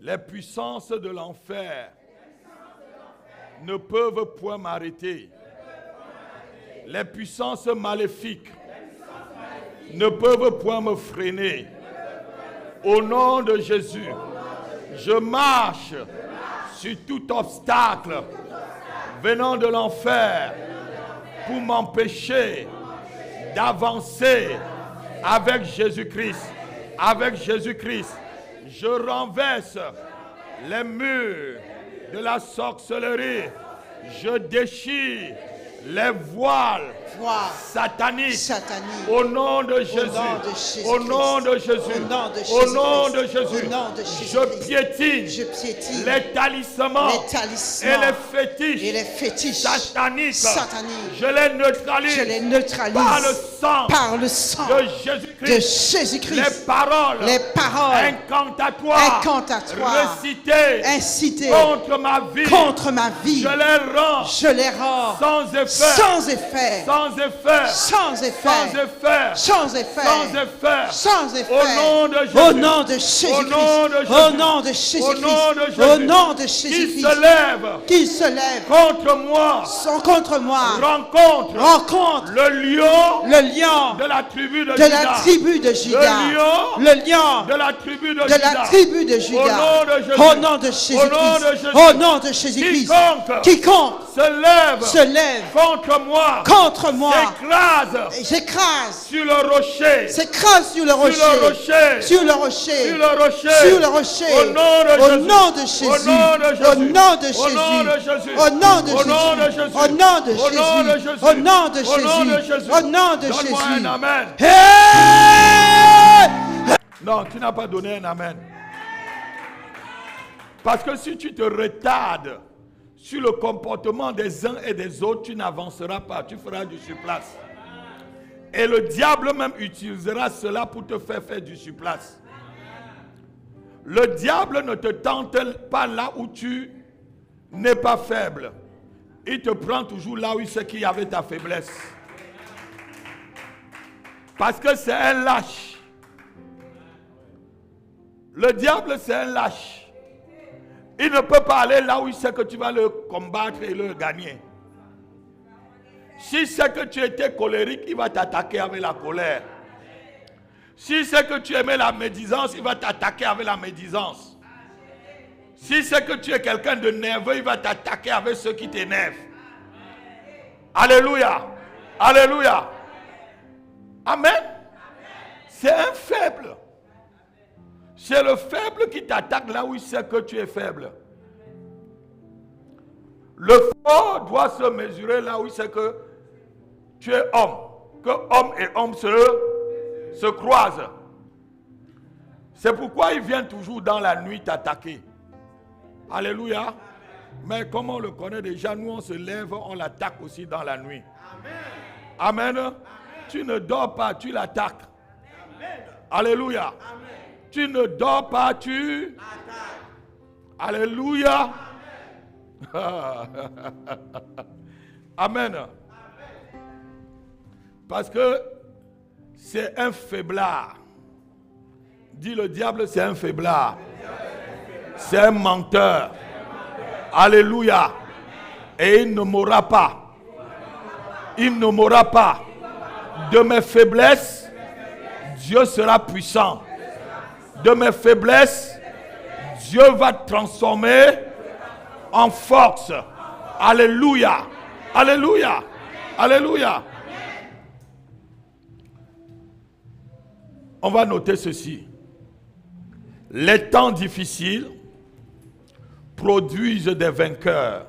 Les puissances de l'enfer ne peuvent point m'arrêter. Les puissances maléfiques ne peuvent point me freiner. Au nom de Jésus, je marche sur tout obstacle venant de l'enfer pour m'empêcher d'avancer avec Jésus-Christ. Avec Jésus-Christ, je renverse les murs de la sorcellerie. Je déchire les voiles sataniques. Au nom de Jésus. Au nom de Jésus. Au nom de Jésus. Je piétine les talismans et les fétiches sataniques. Je les neutralise par le sang de Jésus-Christ. Les paroles incantatoires récitées contre ma vie. Je les rends sans effet. Au nom de Jésus-Christ. Au nom de Jésus-Christ. Au nom de Jésus-Christ. Qui se lève contre moi. Rencontre le lion de la tribu de Juda. Le lion de la tribu de Juda. Au nom de Jésus-Christ. Au nom de Jésus-Christ. Quiconque se lève contre moi, j'écrase sur le rocher, au nom de Jésus, au nom de Jésus, au nom de Jésus, au nom de Jésus, au nom de Jésus, au nom de Jésus. Non, tu n'as pas donné un amen. Parce que si tu te retardes sur le comportement des uns et des autres, tu n'avanceras pas, tu feras du surplace. Et le diable même utilisera cela pour te faire du surplace. Le diable ne te tente pas là où tu n'es pas faible. Il te prend toujours là où il sait qu'il y avait ta faiblesse. Parce que c'est un lâche. Le diable, c'est un lâche. Il ne peut pas aller là où il sait que tu vas le combattre et le gagner. S'il sait que tu étais colérique, il va t'attaquer avec la colère. S'il sait que tu aimais la médisance, il va t'attaquer avec la médisance. S'il sait que tu es quelqu'un de nerveux, il va t'attaquer avec ceux qui t'énervent. Alléluia. Alléluia. Amen. C'est un faible. C'est le faible qui t'attaque là où il sait que tu es faible. Le fort doit se mesurer là où il sait que tu es homme. Que homme et homme se croisent. C'est pourquoi il vient toujours dans la nuit t'attaquer. Alléluia. Mais comme on le connaît déjà, nous on se lève, on l'attaque aussi dans la nuit. Amen. Amen. Tu ne dors pas, tu l'attaques. Alléluia. Amen. Tu ne dors pas, tu attaques. Alléluia. Amen. Amen. Parce que c'est un faiblard. Dis le diable, c'est un faiblard. C'est un menteur. Alléluia. Et il ne mourra pas. Il ne mourra pas. De mes faiblesses, Dieu sera puissant. De mes faiblesses, Dieu va transformer en force. Alléluia. Alléluia. Alléluia. On va noter ceci. Les temps difficiles produisent des vainqueurs.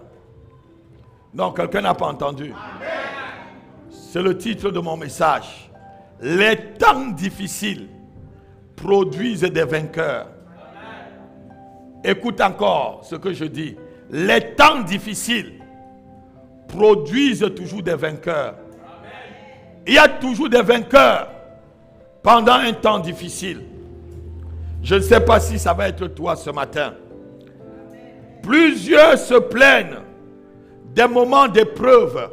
Non, quelqu'un n'a pas entendu. C'est le titre de mon message. Les temps difficiles produisent des vainqueurs. Écoute encore ce que je dis. Les temps difficiles produisent toujours des vainqueurs. Il y a toujours des vainqueurs pendant un temps difficile. Je ne sais pas si ça va être toi ce matin. Plusieurs se plaignent des moments d'épreuve.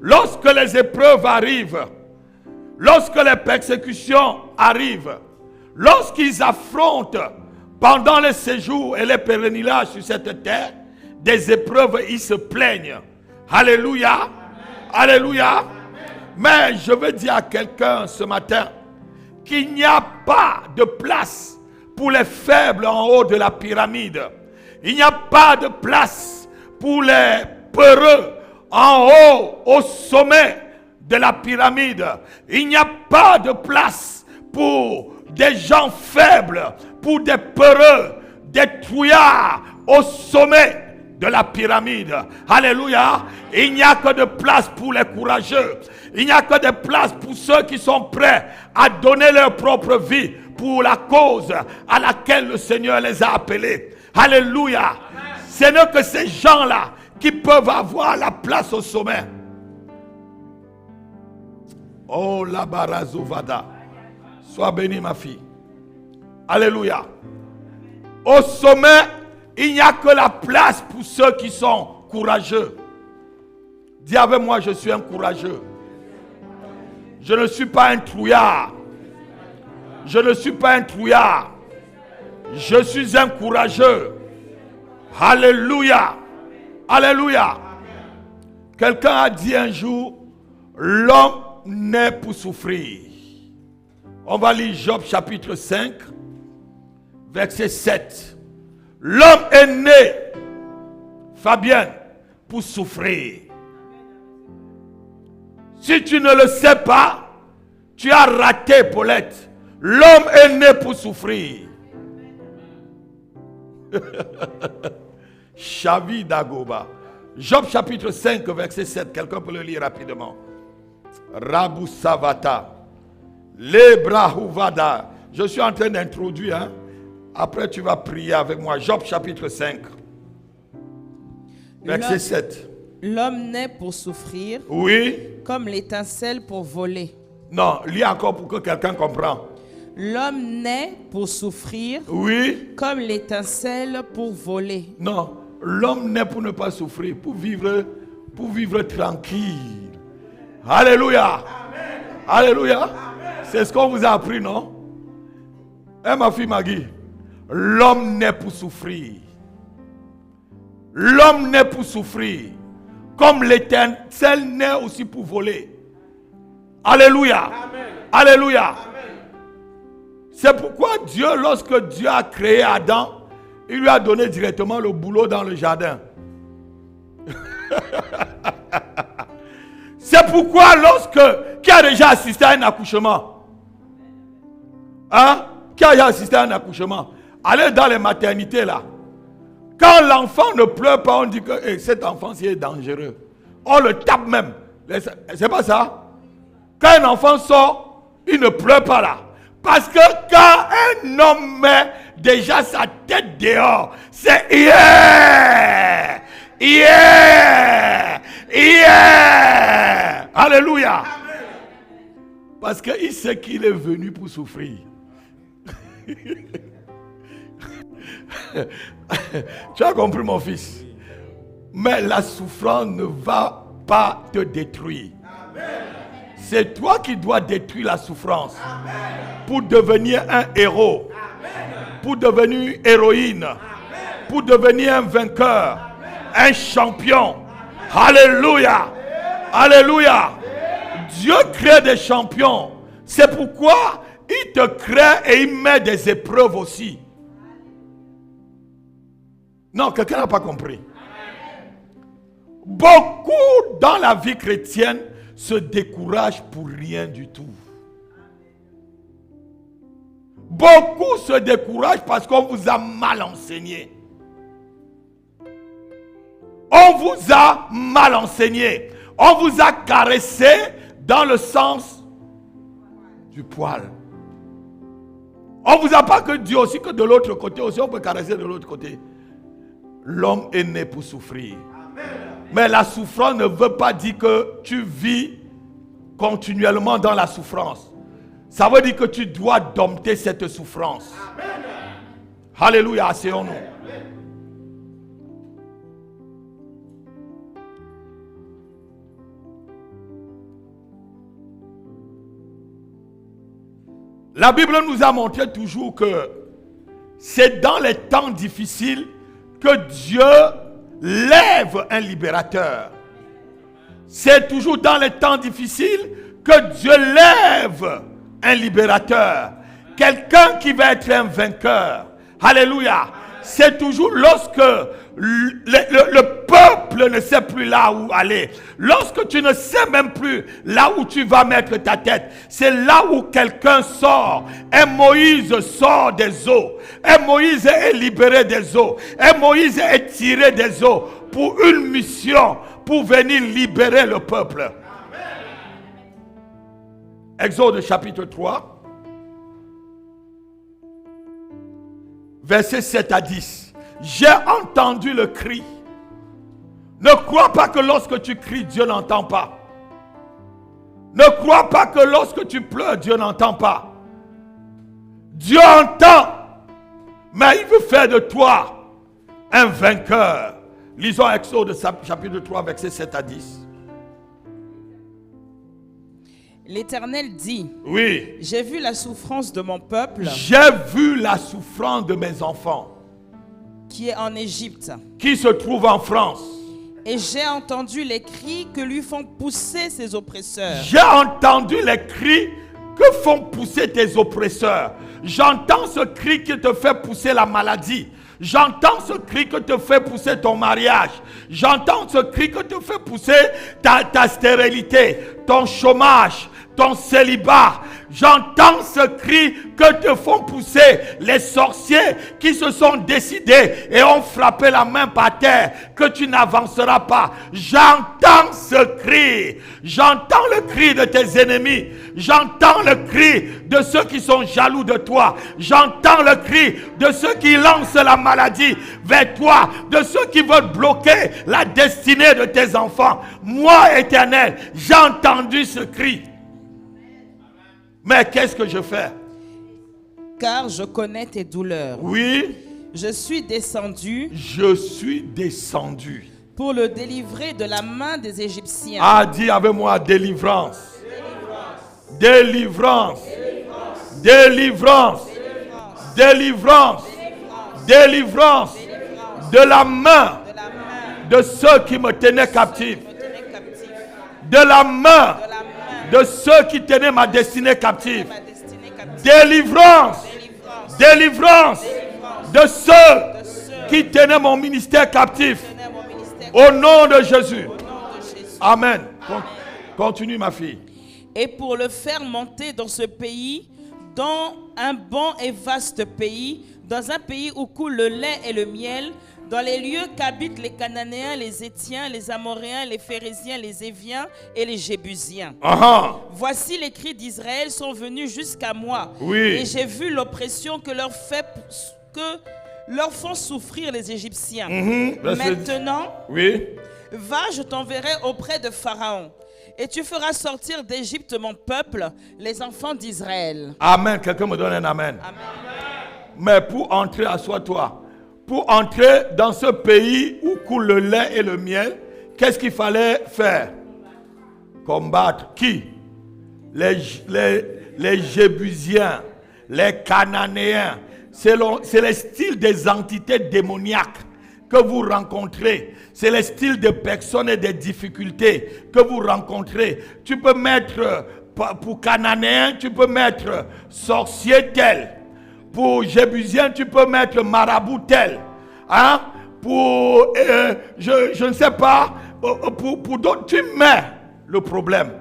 Lorsque les épreuves arrivent, lorsque les persécutions arrivent, lorsqu'ils affrontent Pendant les séjours et les pèlerinages sur cette terre, des épreuves, ils se plaignent. Alléluia. Alléluia. Mais je veux dire à quelqu'un ce matin qu'il n'y a pas de place pour les faibles en haut de la pyramide. Il n'y a pas de place pour les peureux en haut, au sommet de la pyramide. Il n'y a pas de place pour des gens faibles, pour des peureux, des trouillards au sommet de la pyramide. Alléluia. Il n'y a que de place pour les courageux. Il n'y a que de place pour ceux qui sont prêts à donner leur propre vie pour la cause à laquelle le Seigneur les a appelés. Alléluia. Ce n'est que ces gens-là qui peuvent avoir la place au sommet. Oh la barazovada. Sois bénie ma fille. Alléluia. Au sommet, il n'y a que la place pour ceux qui sont courageux. Dis avec moi, je suis un courageux. Je ne suis pas un trouillard. Je ne suis pas un trouillard. Je suis un courageux. Alléluia. Alléluia. Quelqu'un a dit un jour, l'homme naît pour souffrir. On va lire Job chapitre 5, verset 7. L'homme est né, Fabienne, pour souffrir. Si tu ne le sais pas, tu as raté, Paulette. L'homme est né pour souffrir. Shavi Dagoba. Job chapitre 5, verset 7. Quelqu'un peut le lire rapidement. Rabu Savata. Lebrahuvada. Je suis en train d'introduire. Hein? Après, tu vas prier avec moi. Job chapitre 5, verset 7. L'homme naît pour souffrir. Oui. Comme l'étincelle pour voler. Non, lis encore pour que quelqu'un comprenne. L'homme naît pour souffrir. Oui. Comme l'étincelle pour voler. Non, l'homme naît pour ne pas souffrir, pour vivre tranquille. Alléluia. Amen. Alléluia. C'est ce qu'on vous a appris, non? Hein, ma fille Maggie? L'homme naît pour souffrir. L'homme naît pour souffrir. Comme l'étincelle naît aussi pour voler. Alléluia. Amen. Alléluia. Amen. C'est pourquoi Dieu, lorsque Dieu a créé Adam, il lui a donné directement le boulot dans le jardin. C'est pourquoi qui a déjà assisté à un accouchement? Hein? Qui a déjà assisté à un accouchement? Allez dans les maternités là. Quand l'enfant ne pleure pas, on dit que hey, cet enfant est dangereux. On le tape même. C'est pas ça? Quand un enfant sort, il ne pleure pas là. Parce que quand un homme met déjà sa tête dehors, c'est yeah! Yeah! Yeah! Alléluia! Amen. Parce qu'il sait qu'il est venu pour souffrir. Tu as compris, mon fils? Mais la souffrance ne va pas te détruire. Amen. C'est toi qui dois détruire la souffrance. Amen. Pour devenir un héros. Amen. Pour devenir une héroïne. Amen. Pour devenir un vainqueur. Amen. Un champion. Amen. Alléluia. Amen. Alléluia. Amen. Dieu crée des champions. C'est pourquoi il te crée et il met des épreuves aussi. Non, quelqu'un n'a pas compris. Beaucoup dans la vie chrétienne se découragent pour rien du tout. Beaucoup se découragent parce qu'on vous a mal enseigné. On vous a mal enseigné. On vous a caressé dans le sens du poil. On ne vous a pas que dit aussi que de l'autre côté aussi, on peut caresser de l'autre côté. L'homme est né pour souffrir. Amen. Mais la souffrance ne veut pas dire que tu vis continuellement dans la souffrance. Ça veut dire que tu dois dompter cette souffrance. Amen. Alléluia, asseyons-nous. La Bible nous a montré toujours que c'est dans les temps difficiles que Dieu lève un libérateur. C'est toujours dans les temps difficiles que Dieu lève un libérateur. Quelqu'un qui va être un vainqueur. Alléluia. C'est toujours lorsque le peuple ne sait plus là où aller. Lorsque tu ne sais même plus là où tu vas mettre ta tête. C'est là où quelqu'un sort. Et Moïse sort des eaux. Et Moïse est libéré des eaux. Et Moïse est tiré des eaux pour une mission, pour venir libérer le peuple. Exode chapitre 3. Versets 7 à 10. J'ai entendu le cri. Ne crois pas que lorsque tu cries, Dieu n'entend pas. Ne crois pas que lorsque tu pleures, Dieu n'entend pas. Dieu entend, mais il veut faire de toi un vainqueur. Lisons Exode chapitre 3, versets 7 à 10. L'Éternel dit, oui, j'ai vu la souffrance de mon peuple j'ai vu la souffrance de mes enfants qui est en Égypte. Qui se trouve en France. Et j'ai entendu les cris que lui font pousser ses oppresseurs. J'ai entendu les cris que font pousser tes oppresseurs. J'entends ce cri qui te fait pousser la maladie. J'entends ce cri que te fait pousser ton mariage. J'entends ce cri que te fait pousser ta stérilité, ton chômage, ton célibat. J'entends ce cri que te font pousser les sorciers qui se sont décidés et ont frappé la main par terre que tu n'avanceras pas. J'entends ce cri. J'entends le cri de tes ennemis. J'entends le cri de ceux qui sont jaloux de toi. J'entends le cri de ceux qui lancent la maladie vers toi, de ceux qui veulent bloquer la destinée de tes enfants. Moi, Éternel, j'ai entendu ce cri. Mais qu'est-ce que je fais? Car je connais tes douleurs. Oui. Je suis descendu. Je suis descendu. Pour le délivrer de la main des Égyptiens. Ah, dis avec moi, délivrance. Délivrance. Délivrance. Délivrance. Délivrance. De la main de ceux qui me tenaient captif. De la main de ceux qui tenaient ma destinée captive. Délivrance. Délivrance de ceux qui tenaient mon ministère captif. Au nom de Jésus. Amen. Continue, ma fille. Et pour le faire monter dans ce pays, dans un bon et vaste pays, dans un pays où coule le lait et le miel, dans les lieux qu'habitent les Cananéens, les Héthiens, les Amoréens, les Phéréziens, les Éviens et les Jébusiens. Voici les cris d'Israël sont venus jusqu'à moi. Oui. Et j'ai vu l'oppression que leur font souffrir les Égyptiens. Maintenant, oui. Va, je t'enverrai auprès de Pharaon. Et tu feras sortir d'Égypte mon peuple, les enfants d'Israël. Amen. Quelqu'un me donne un amen. Amen. Mais pour entrer, assois-toi. Pour entrer dans ce pays où coule le lait et le miel, qu'est-ce qu'il fallait faire? Combattre qui? Les Jébusiens, les Cananéens. C'est le style des entités démoniaques que vous rencontrez. C'est le style de personnes et des difficultés que vous rencontrez. Tu peux mettre, pour Cananéen, tu peux mettre sorcier tel. Pour Jébusien, tu peux mettre marabout tel. Hein? Pour, je ne sais pas, pour d'autres, tu mets le problème.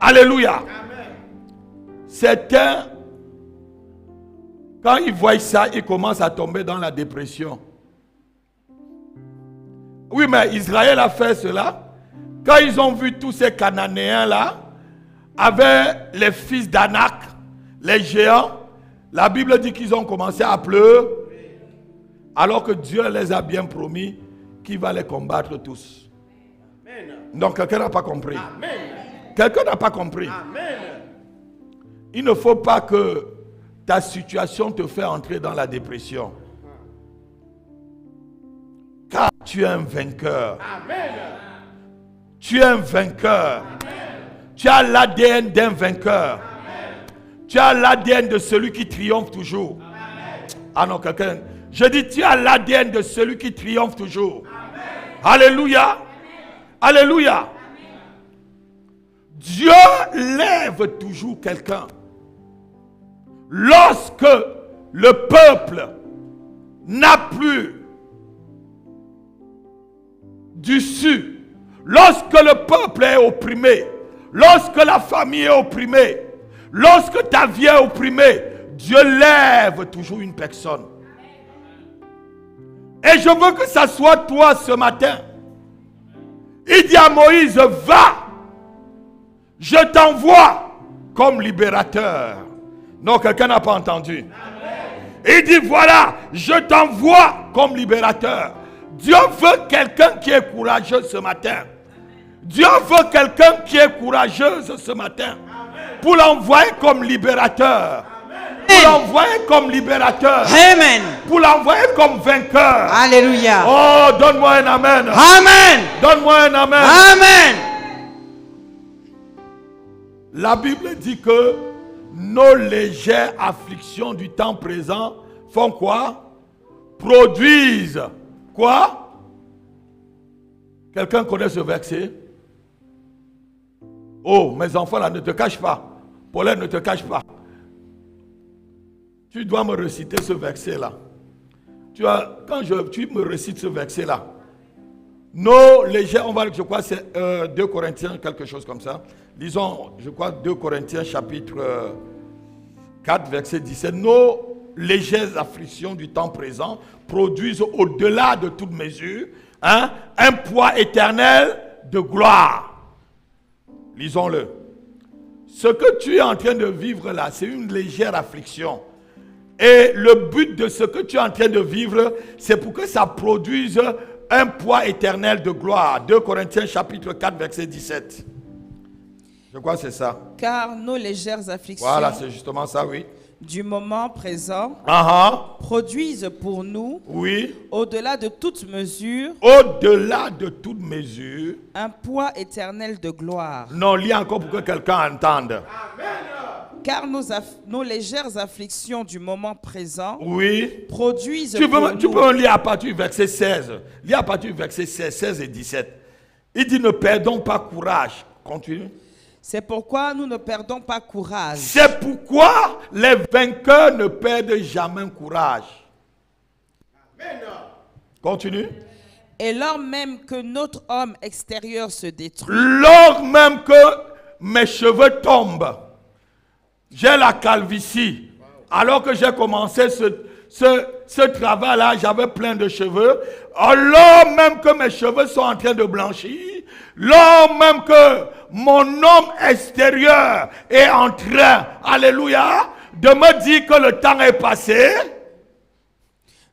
Alléluia. Certains, quand ils voient ça, ils commencent à tomber dans la dépression. Oui, mais Israël a fait cela. Quand ils ont vu tous ces Cananéens-là, avec les fils d'Anak, les géants, la Bible dit qu'ils ont commencé à pleurer, alors que Dieu les a bien promis qu'il va les combattre tous. Donc quelqu'un n'a pas compris. Quelqu'un n'a pas compris. Il ne faut pas que ta situation te fait entrer dans la dépression. Car tu es un vainqueur. Tu es un vainqueur. Tu as l'ADN d'un vainqueur. Tu as l'ADN de celui qui triomphe toujours. Ah non, quelqu'un. Je dis, tu as l'ADN de celui qui triomphe toujours. Amen. Alléluia. Amen. Alléluia. Amen. Dieu lève toujours quelqu'un. Lorsque le peuple n'a plus d'issue, lorsque le peuple est opprimé, lorsque la famille est opprimée, lorsque ta vie est opprimée, Dieu lève toujours une personne. Et je veux que ça soit toi ce matin. Il dit à Moïse, va, je t'envoie comme libérateur. Non, quelqu'un n'a pas entendu. Il dit, voilà, je t'envoie comme libérateur. Dieu veut quelqu'un qui est courageux ce matin. Dieu veut quelqu'un qui est courageuse ce matin. Pour l'envoyer comme libérateur. Pour l'envoyer comme libérateur. Amen. Pour l'envoyer comme vainqueur. Alléluia. Oh, donne-moi un amen. Amen. Donne-moi un amen. Amen. La Bible dit que nos légères afflictions du temps présent font quoi? Produisent quoi? Quelqu'un connaît ce verset? Oh, mes enfants là, ne te cache pas. Paulette, ne te cache pas. Tu dois me réciter ce verset-là. Quand tu me récites ce verset-là, nos légers, on va, je crois, c'est 2 Corinthiens, quelque chose comme ça. Lisons, je crois, 2 Corinthiens, chapitre 4, verset 17. Nos légères afflictions du temps présent produisent au-delà de toute mesure un poids éternel de gloire. Lisons-le. Ce que tu es en train de vivre là, c'est une légère affliction. Et le but de ce que tu es en train de vivre, c'est pour que ça produise un poids éternel de gloire. 2 Corinthiens chapitre 4, verset 17. Je crois que c'est ça. Car nos légères afflictions, voilà, c'est justement ça, oui, du moment présent, produisent pour nous, oui, au-delà de toute mesure, au-delà de toute mesure, un poids éternel de gloire. Non, lis encore pour que quelqu'un entende. Amen. Car nos légères afflictions du moment présent, oui, produisent tu peux lire à partir du verset 16. Lis à partir du verset 16 et 17. Il dit, ne perdons pas courage. Continue. C'est pourquoi nous ne perdons pas courage. C'est pourquoi les vainqueurs ne perdent jamais courage. Amen. Continue. Et lors même que notre homme extérieur se détruit. Lors même que mes cheveux tombent. J'ai la calvitie. Alors que j'ai commencé ce travail-là, j'avais plein de cheveux. Alors même que mes cheveux sont en train de blanchir. Lors même que mon homme extérieur est en train, alléluia, de me dire que le temps est passé.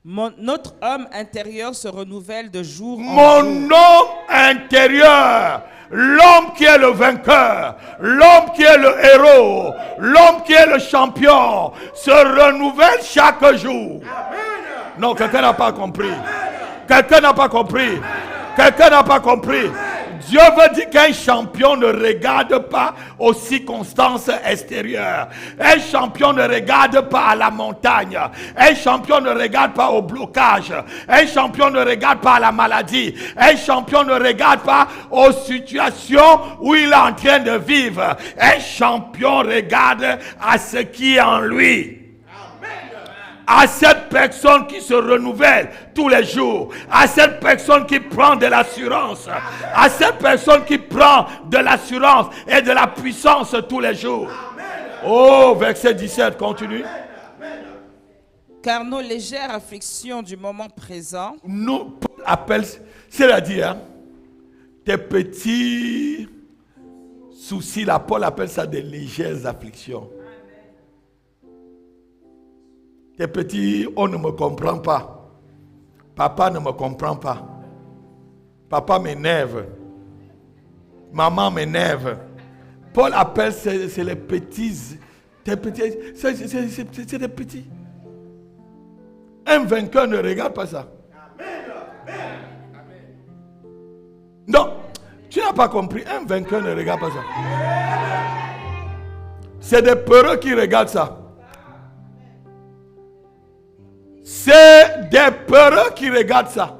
Notre homme intérieur se renouvelle de jour en jour. Mon homme intérieur, l'homme qui est le vainqueur, l'homme qui est le héros, l'homme qui est le champion, se renouvelle chaque jour. Amen. Non, quelqu'un n'a pas compris. Quelqu'un n'a pas compris. Quelqu'un n'a pas compris. Dieu veut dire qu'un champion ne regarde pas aux circonstances extérieures. Un champion ne regarde pas à la montagne. Un champion ne regarde pas au blocage. Un champion ne regarde pas à la maladie. Un champion ne regarde pas aux situations où il est en train de vivre. Un champion regarde à ce qui est en lui. À cette personne qui se renouvelle tous les jours, à cette personne qui prend de l'assurance, à cette personne qui prend de l'assurance et de la puissance tous les jours. Oh, verset 17, continue. Car nos légères afflictions du moment présent, nous appelle, c'est-à-dire tes petits soucis, là, Paul appelle ça des légères afflictions. Tes petits, on ne me comprend pas. Papa ne me comprend pas. Papa m'énerve. Maman m'énerve. Paul appelle c'est les petits. Tes petits, c'est des petits. Un vainqueur ne regarde pas ça. Non, tu n'as pas compris. Un vainqueur ne regarde pas ça. C'est des peureux qui regardent ça. des peureux qui regardent ça.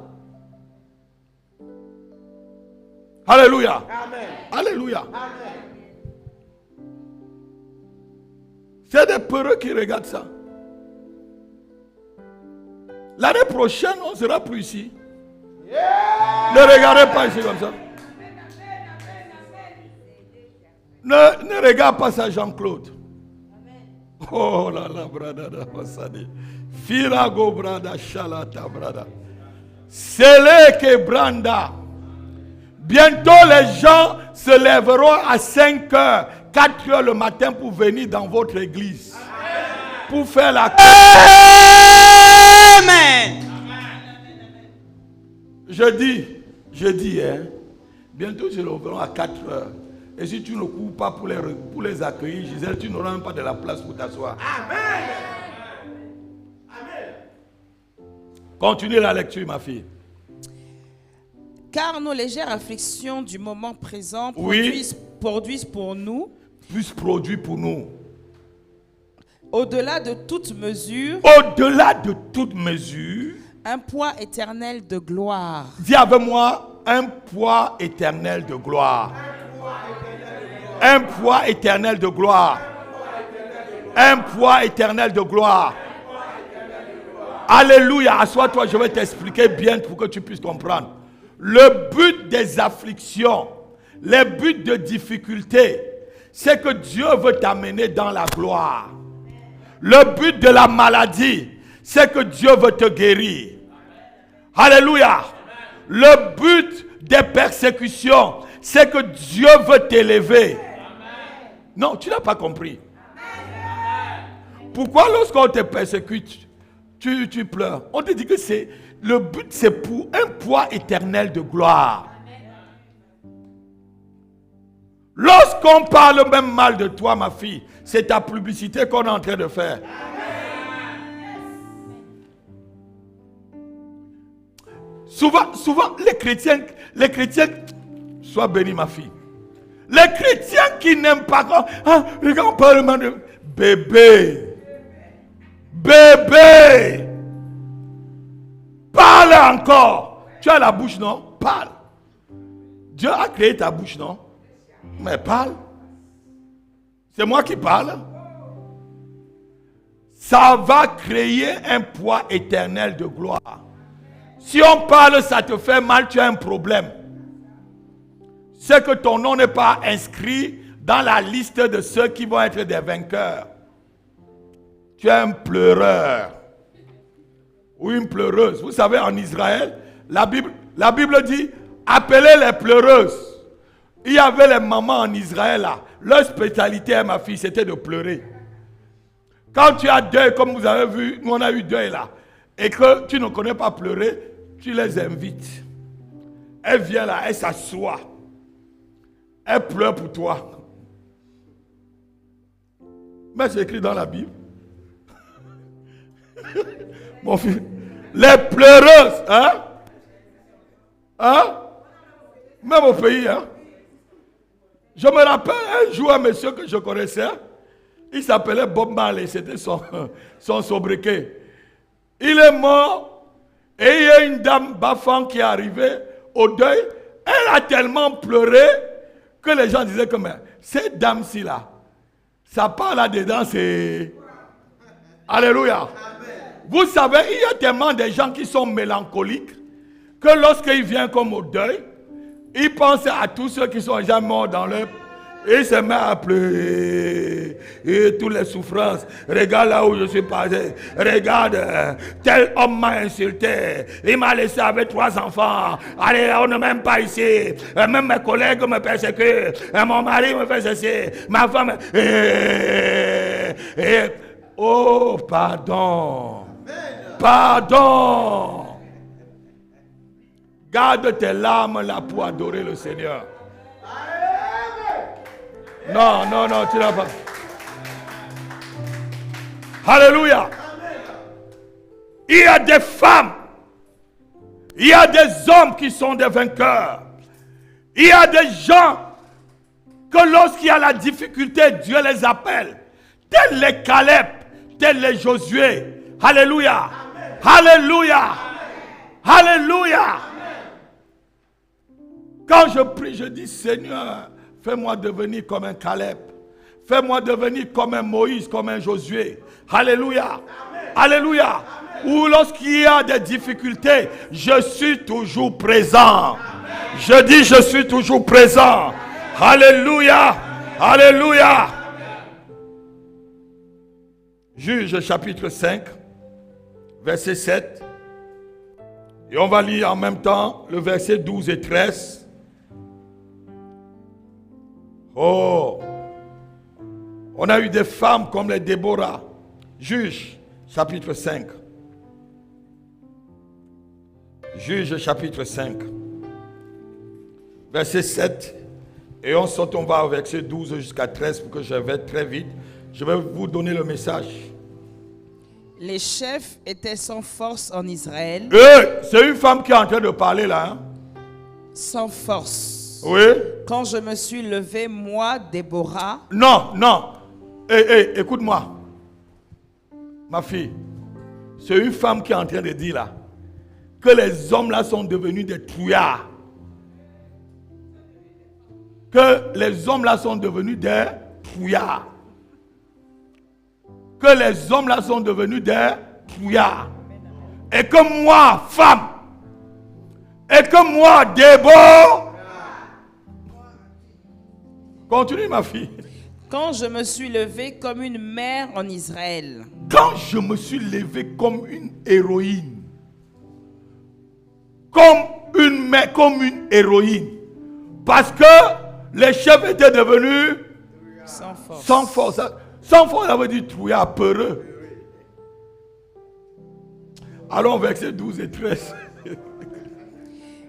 Alléluia. Amen. Alléluia. Amen. C'est des peureux qui regardent ça. L'année prochaine, on ne sera plus ici. Ne regardez pas ici comme ça. Ne regarde pas ça, Jean-Claude. Oh là là, brada, Firago brada, Shalata brada. Seleke branda. Bientôt les gens se lèveront à 5 heures, 4 heures le matin pour venir dans votre église. Pour faire la... Amen. Je dis, hein, bientôt ils se lèveront à 4 heures. Et si tu ne cours pas pour les accueillir, Gisèle, tu n'auras même pas de la place pour t'asseoir. Amen. Amen. Continue la lecture, ma fille. Car nos légères afflictions du moment présent Oui. produisent pour nous, Plus produit pour nous. au-delà de toute mesure, Au-delà de toute mesure, un poids éternel de gloire. dis avec moi, un poids éternel de gloire. Un poids éternel de gloire. Un poids éternel de gloire. Alléluia. Assois-toi, je vais t'expliquer bien pour que tu puisses comprendre. Le but des afflictions, le but de difficultés, c'est que Dieu veut t'amener dans la gloire. Le but de la maladie, c'est que Dieu veut te guérir. Alléluia. Le but des persécutions, c'est que Dieu veut t'élever. Non, tu n'as pas compris. Pourquoi lorsqu'on te persécute, tu pleures? On te dit que le but, c'est pour un poids éternel de gloire. Lorsqu'on parle même mal de toi, ma fille, c'est ta publicité qu'on est en train de faire. Souvent, les chrétiens, sois béni ma fille. Les chrétiens qui n'aiment pas quand, regarde, on parle mal de bébé. Parle encore. Tu as la bouche, non? Parle. Dieu a créé ta bouche, non? Mais parle. C'est moi qui parle. Ça va créer un poids éternel de gloire. Si on parle, ça te fait mal, tu as un problème. C'est que ton nom n'est pas inscrit dans la liste de ceux qui vont être des vainqueurs. Tu es un pleureur. Ou une pleureuse. Vous savez, en Israël, la Bible dit, appelez les pleureuses. Il y avait les mamans en Israël là. Leur spécialité, ma fille, c'était de pleurer. Quand tu as deuil, comme vous avez vu, nous on a eu deuil là, et que tu ne connais pas pleurer, tu les invites. Elle vient là, elle s'assoit. Elle pleure pour toi. Mais c'est écrit dans la Bible. Mon fils, les pleureuses, même au pays, Je me rappelle un jour un monsieur que je connaissais, il s'appelait Bob Marley, c'était son sobriquet. Il est mort et il y a une dame Bafan qui est arrivée au deuil. Elle a tellement pleuré que les gens disaient que cette dame-ci là, ça part là-dedans, c'est... Alléluia. Amen. Vous savez, il y a tellement de gens qui sont mélancoliques que lorsqu'ils viennent comme au deuil, ils pensent à tous ceux qui sont déjà morts dans leur... Et ils se mettent à pleurer. Et toutes les souffrances. Regarde là où je suis passé. Regarde, tel homme m'a insulté. Il m'a laissé avec 3 enfants. Allez, on n'est même pas ici. Même mes collègues me persécutent. Mon mari me fait ceci. Ma femme... Oh, pardon. Pardon. Garde tes larmes là pour adorer le Seigneur. Non, tu n'as pas. Alléluia. Il y a des femmes. Il y a des hommes qui sont des vainqueurs. Il y a des gens que lorsqu'il y a la difficulté, Dieu les appelle. Tels les Caleb, tels les Josué. Alléluia. Alléluia. Alléluia. Quand je prie, je dis, Seigneur, fais-moi devenir comme un Caleb. Fais-moi devenir comme un Moïse, comme un Josué. Alléluia. Alléluia. Ou lorsqu'il y a des difficultés, je suis toujours présent. Je dis, je suis toujours présent. Alléluia. Alléluia. Juge chapitre 5, verset 7. Et on va lire en même temps le verset 12 et 13. Oh, on a eu des femmes comme les Déborah. Juge, chapitre 5. Juge, chapitre 5. Verset 7. Et on va au verset 12 jusqu'à 13 pour que je vais très vite. Je vais vous donner le message. Les chefs étaient sans force en Israël. C'est une femme qui est en train de parler là. Hein? Sans force. Oui. Quand je me suis levé, moi, Déborah. Non. Écoute-moi. Ma fille. C'est une femme qui est en train de dire là que les hommes là sont devenus des trouillards. Que les hommes là sont devenus des trouillards. Que les hommes là sont devenus des trouillards. Et que moi, femme, et que moi, Déborah. Continue, ma fille. Quand je me suis levé comme une mère en Israël. Quand je me suis levé comme une héroïne. Comme une mère, comme une héroïne. Parce que les chefs étaient devenus sans force. Sans force. Sans force, ça veut dire trouillard, peureux. Allons verset 12 et 13.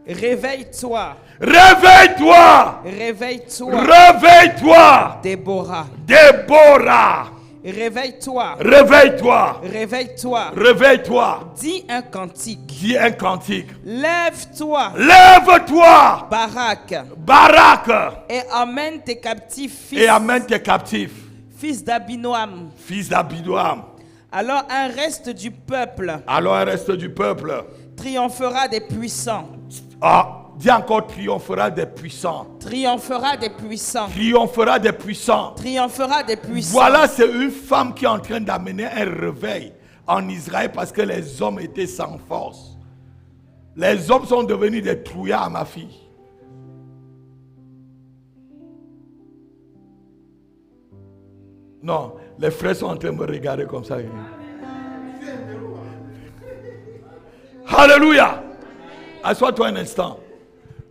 Réveille-toi. Réveille-toi. Réveille-toi. Réveille-toi. Déborah. Déborah. Réveille-toi. Réveille-toi. Réveille-toi. Réveille-toi. Dis un cantique. Dis un cantique. Lève-toi. Lève-toi. Barak. Barak. Et amène tes captifs fils. Et amène tes captifs. Fils d'Abinoam. Fils d'Abinoam. Alors un reste du peuple. Alors un reste du peuple. Triomphera des puissants. Ah, dis encore triomphera des puissants. Triomphera des puissants. Triomphera des puissants. Triomphera des puissants. Voilà, c'est une femme qui est en train d'amener un réveil en Israël parce que les hommes étaient sans force. Les hommes sont devenus des trouillards, ma fille. Non, les frères sont en train de me regarder comme ça. Alléluia. Assois-toi un instant.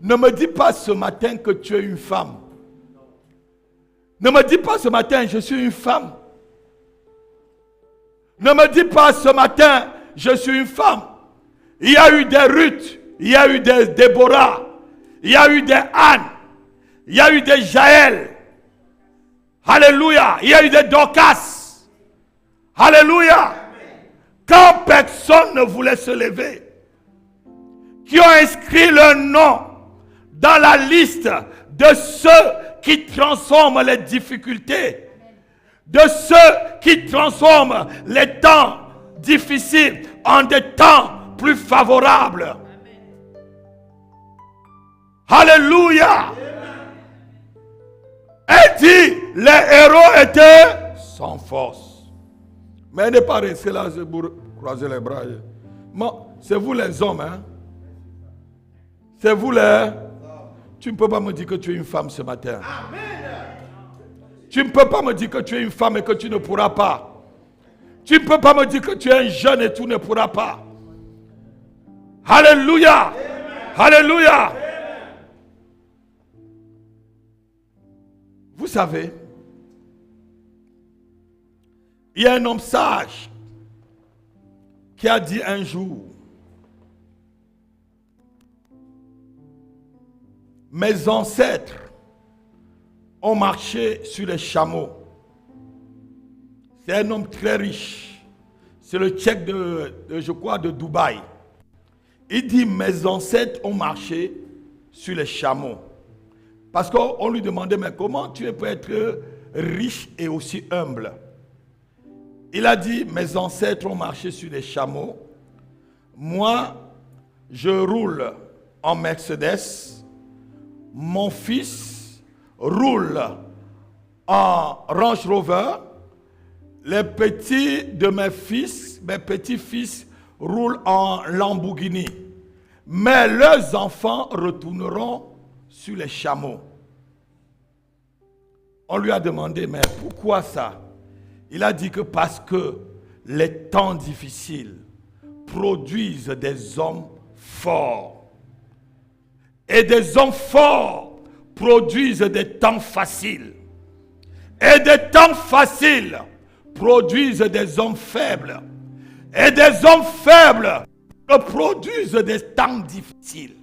Ne me dis pas ce matin que tu es une femme. Ne me dis pas ce matin, je suis une femme. Ne me dis pas ce matin, je suis une femme. Il y a eu des Ruth, il y a eu des Déborah, il y a eu des Anne, il y a eu des Jaël. Alléluia. Il y a eu des Dorcas. Alléluia. Quand personne ne voulait se lever, qui ont inscrit leur nom dans la liste de ceux qui transforment les difficultés, de ceux qui transforment les temps difficiles en des temps plus favorables. Alléluia. Elle dit, les héros étaient sans force. Mais elle n'est pas restée là pour croiser les bras. C'est vous les hommes, hein? C'est vous les... Tu ne peux pas me dire que tu es une femme ce matin. Amen. Tu ne peux pas me dire que tu es une femme et que tu ne pourras pas. Tu ne peux pas me dire que tu es un jeune et tu ne pourras pas. Alléluia. Amen. Alléluia. Amen. Vous savez, il y a un homme sage qui a dit un jour, mes ancêtres ont marché sur les chameaux. C'est un homme très riche. C'est le tchèque je crois, de Dubaï. Il dit, mes ancêtres ont marché sur les chameaux. Parce qu'on lui demandait, mais comment tu peux être riche et aussi humble? Il a dit, mes ancêtres ont marché sur les chameaux, Moi, je roule en Mercedes. Mon fils roule en Range Rover. Les petits de mes petits-fils roulent en Lamborghini. Mais leurs enfants retourneront sur les chameaux. On lui a demandé, mais pourquoi ça? Il a dit que parce que les temps difficiles produisent des hommes forts. Et des hommes forts produisent des temps faciles. Et des temps faciles produisent des hommes faibles. Et des hommes faibles produisent des temps difficiles.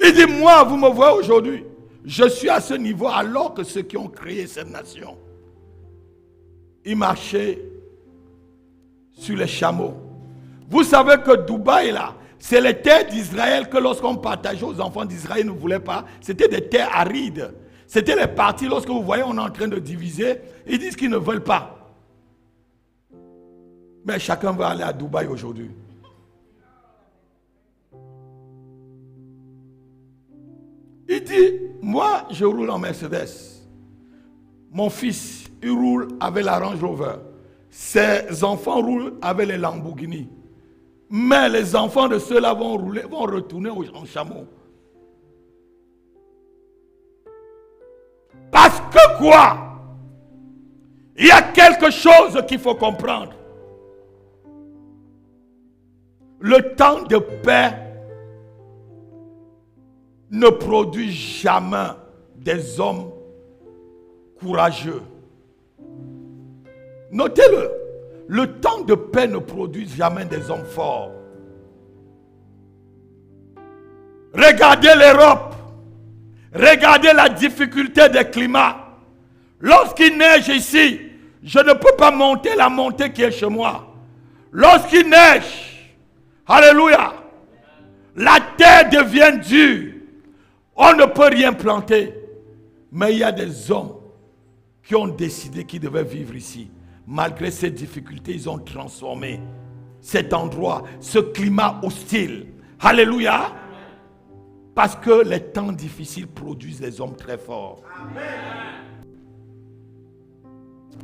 Il dit, moi, vous me voyez aujourd'hui, je suis à ce niveau alors que ceux qui ont créé cette nation, ils marchaient sur les chameaux. Vous savez que Dubaï, là, c'est les terres d'Israël que lorsqu'on partageait aux enfants d'Israël, ils ne voulaient pas. C'était des terres arides. C'était les parties, lorsque vous voyez, on est en train de diviser, ils disent qu'ils ne veulent pas. Mais chacun va aller à Dubaï aujourd'hui. Il dit, moi, je roule en Mercedes. Mon fils, il roule avec la Range Rover. Ses enfants roulent avec les Lamborghini. Mais les enfants de ceux-là vont retourner en chameau. Parce que quoi? Il y a quelque chose qu'il faut comprendre. Le temps de paix ne produit jamais des hommes courageux. Notez-le. Le temps de paix ne produit jamais des hommes forts. Regardez l'Europe. Regardez la difficulté des climats. Lorsqu'il neige ici, je ne peux pas monter la montée qui est chez moi. Lorsqu'il neige, alléluia, la terre devient dure. On ne peut rien planter. Mais il y a des hommes qui ont décidé qu'ils devaient vivre ici. Malgré ces difficultés, ils ont transformé cet endroit, ce climat hostile. Alléluia. Parce que les temps difficiles produisent des hommes très forts. Amen.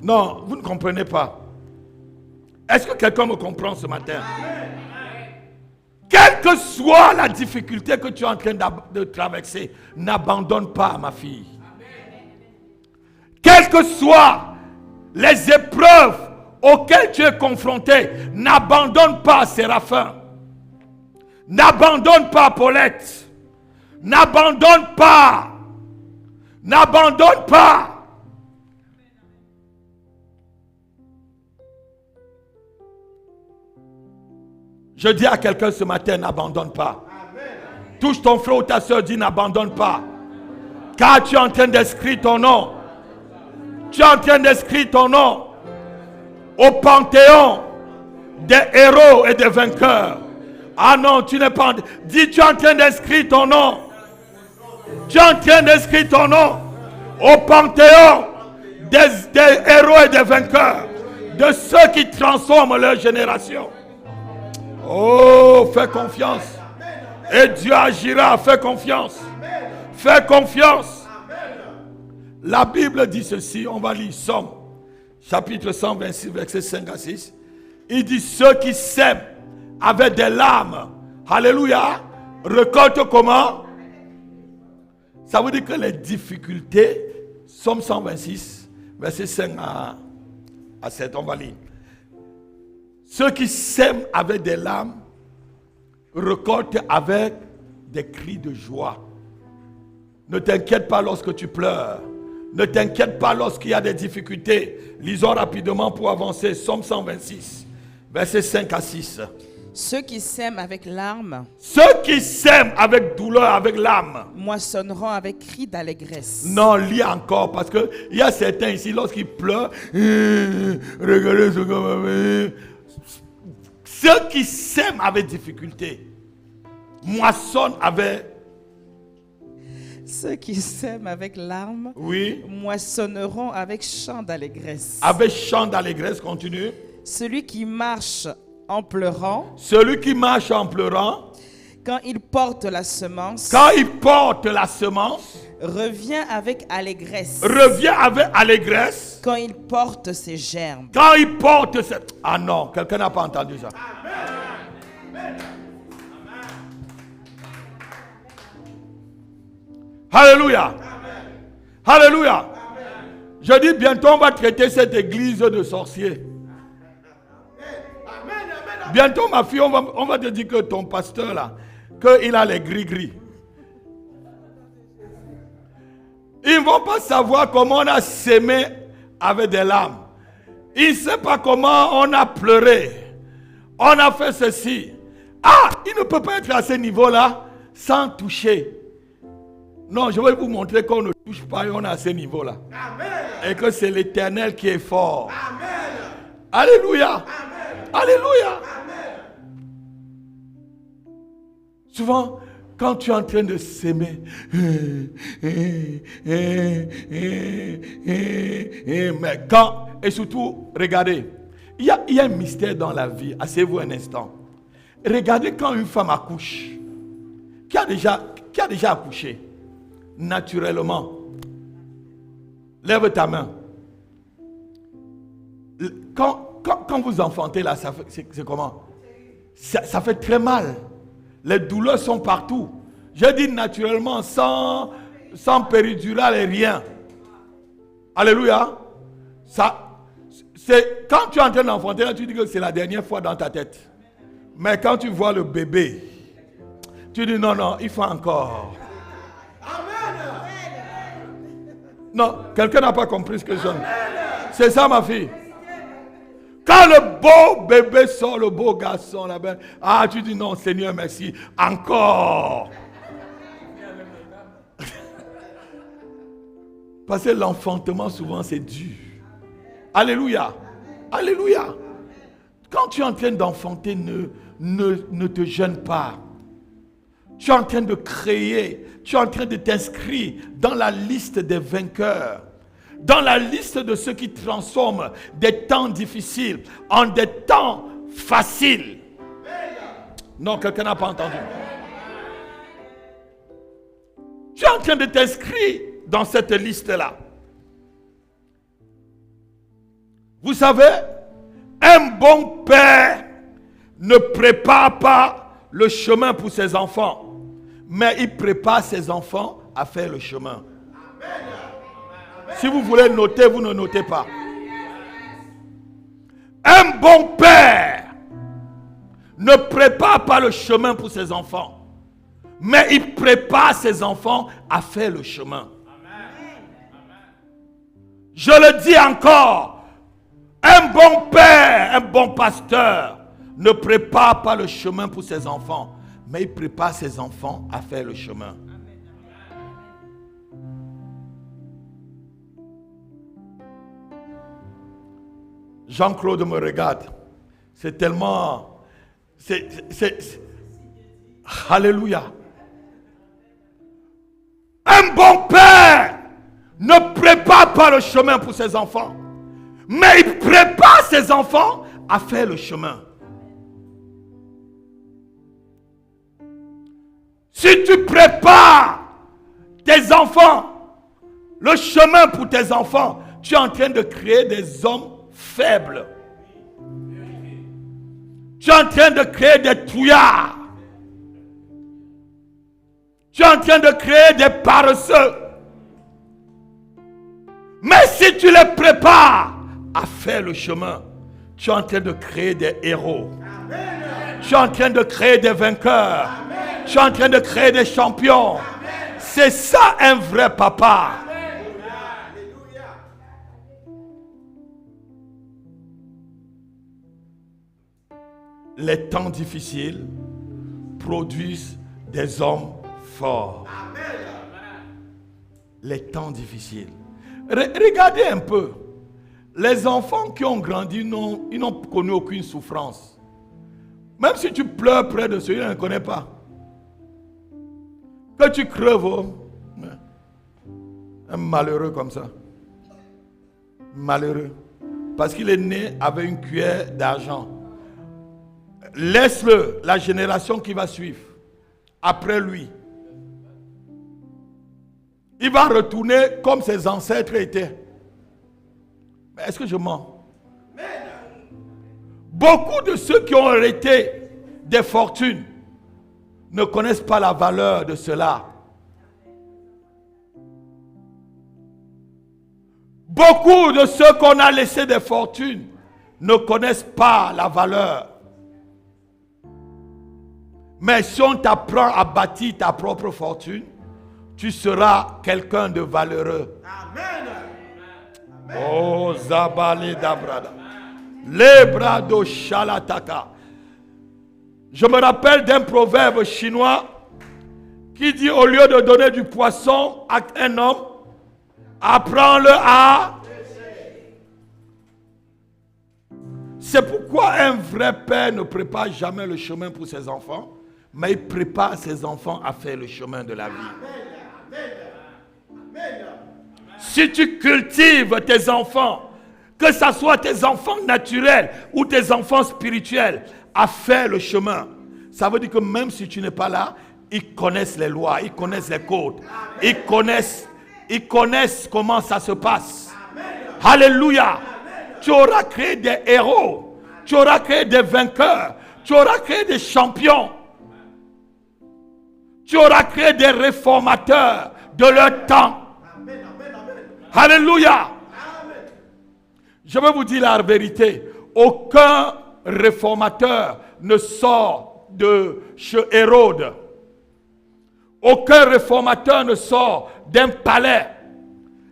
Non, vous ne comprenez pas. Est-ce que quelqu'un me comprend ce matin? Amen. Quelle que soit la difficulté que tu es en train de traverser, n'abandonne pas, ma fille. Amen. Quelles que soient les épreuves auxquelles tu es confronté, n'abandonne pas, Séraphin. N'abandonne pas, Paulette. N'abandonne pas. N'abandonne pas. Je dis à quelqu'un ce matin, n'abandonne pas. Touche ton frère ou ta soeur, dis n'abandonne pas. Car tu es en train d'inscrire ton nom. Tu es en train d'inscrire ton nom au panthéon des héros et des vainqueurs. Ah non, tu n'es pas... Dis, tu es en train d'inscrire ton nom. Tu es en train d'inscrire ton nom au panthéon des héros et des vainqueurs. De ceux qui transforment leur génération. Oh, fais confiance. Et Dieu agira, fais confiance. Fais confiance. La Bible dit ceci, on va lire Somme, chapitre 126, versets 5 à 6. Il dit, ceux qui sèment avec des larmes, alléluia, récoltent comment? Ça veut dire que les difficultés, Somme 126, versets 5 à 7, on va lire. Ceux qui sèment avec des larmes, récoltent avec des cris de joie. Ne t'inquiète pas lorsque tu pleures. Ne t'inquiète pas lorsqu'il y a des difficultés. Lisons rapidement pour avancer. Somme 126, versets 5 à 6. Ceux qui sèment avec larmes, ceux qui sèment avec douleur, avec larmes, moissonneront avec cris d'allégresse. Non, lis encore, parce qu'il y a certains ici, lorsqu'ils pleurent, regardez ce que... Ceux qui sèment avec difficulté, moissonnent avec... Ceux qui sèment avec larmes Oui. moissonneront avec chant d'allégresse. Avec chant d'allégresse, continue. Celui qui marche en pleurant, Celui qui marche en pleurant, quand il porte la semence, quand il porte la semence, revient avec allégresse. revient avec allégresse. Quand il porte ses germes. Quand il porte cette... Ah non, quelqu'un n'a pas entendu ça. Alléluia. Alléluia. Je dis bientôt on va traiter cette église de sorciers. Bientôt ma fille, on va te dire que ton pasteur là, qu'il a les gris-gris. Ils ne vont pas savoir comment on a sémé avec des larmes. Ils ne savent pas comment on a pleuré. On a fait ceci. Ah, il ne peut pas être à ce niveau-là sans toucher. Non, je vais vous montrer qu'on ne touche pas et on est à ce niveau-là. Et que c'est l'Éternel qui est fort. Amen. Alléluia. Amen. Alléluia. Amen. Souvent, quand tu es en train de s'aimer, mais quand, et surtout, regardez, il y a un mystère dans la vie. Asseyez-vous un instant. Regardez quand une femme accouche, qui a déjà accouché, naturellement. Lève ta main. Quand vous enfantez là, c'est comment? Ça fait très mal. Les douleurs sont partout. Je dis naturellement, sans péridurale et rien. Alléluia. Quand tu es en train d'enfanter, là, tu dis que c'est la dernière fois dans ta tête. Mais quand tu vois le bébé, tu dis non, il faut encore. Non, quelqu'un n'a pas compris ce que je dis. C'est ça ma fille. Quand le beau bébé sort, le beau garçon là-bas, ah tu dis non Seigneur merci, encore. Parce que l'enfantement souvent c'est dur. Alléluia. Alléluia. Quand tu es en train d'enfanter, ne te gêne pas. Tu es en train de créer, tu es en train de t'inscrire dans la liste des vainqueurs, dans la liste de ceux qui transforment des temps difficiles en des temps faciles. Non, quelqu'un n'a pas entendu. Tu es en train de t'inscrire dans cette liste-là. Vous savez, un bon père ne prépare pas le chemin pour ses enfants, mais il prépare ses enfants à faire le chemin. Si vous voulez noter, vous ne notez pas. Un bon père ne prépare pas le chemin pour ses enfants, mais il prépare ses enfants à faire le chemin. Je le dis encore, un bon père, un bon pasteur ne prépare pas le chemin pour ses enfants, mais il prépare ses enfants à faire le chemin. Jean-Claude me regarde. C'est tellement... Alléluia. Un bon père ne prépare pas le chemin pour ses enfants, mais il prépare ses enfants à faire le chemin. Si tu prépares tes enfants, le chemin pour tes enfants, tu es en train de créer des hommes faibles. Tu es en train de créer des trouillards. Tu es en train de créer des paresseux. Mais si tu les prépares à faire le chemin, tu es en train de créer des héros. Tu es en train de créer des vainqueurs. Tu es en train de créer des champions. C'est ça un vrai papa. Les temps difficiles produisent des hommes forts. Les temps difficiles. Regardez un peu. Les enfants qui ont grandi, ils n'ont connu aucune souffrance. Même si tu pleures près de ceux, ils ne connaissent pas. Que tu crèves, Un malheureux comme ça. Malheureux. Parce qu'il est né avec une cuillère d'argent. Laisse-le, la génération qui va suivre, après lui. Il va retourner comme ses ancêtres étaient. Mais est-ce que je mens? Beaucoup de ceux qui ont hérité des fortunes ne connaissent pas la valeur de cela. Beaucoup de ceux qu'on a laissés des fortunes ne connaissent pas la valeur. Mais si on t'apprend à bâtir ta propre fortune, tu seras quelqu'un de valeureux. Amen. Oh, Zabale Dabrada. Lebrado Shalataka. Je me rappelle d'un proverbe chinois qui dit au lieu de donner du poisson à un homme, apprends-le à... C'est pourquoi un vrai père ne prépare jamais le chemin pour ses enfants, mais il prépare ses enfants à faire le chemin de la vie. Si tu cultives tes enfants, que ce soit tes enfants naturels ou tes enfants spirituels, à faire le chemin, ça veut dire que même si tu n'es pas là, ils connaissent les lois, ils connaissent les codes, ils connaissent comment ça se passe. Alléluia. Tu auras créé des héros, tu auras créé des vainqueurs, tu auras créé des champions, tu auras créé des réformateurs de leur temps. Alléluia. Je vais vous dire la vérité. Aucun réformateur ne sort de chez Hérode. Aucun réformateur ne sort d'un palais.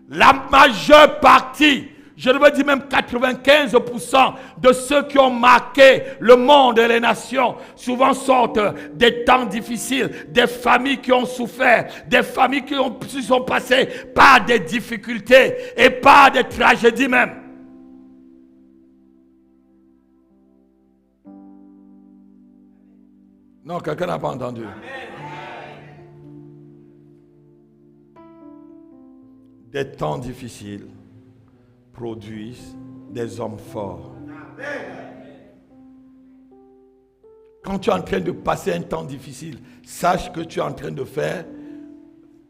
La majeure partie, je devrais dire même 95% de ceux qui ont marqué le monde et les nations, souvent sortent des temps difficiles, des familles qui ont souffert, des familles qui sont passées par des difficultés et par des tragédies même. Non, quelqu'un n'a pas entendu. Des temps difficiles produisent des hommes forts. Quand tu es en train de passer un temps difficile, sache que tu es en train de faire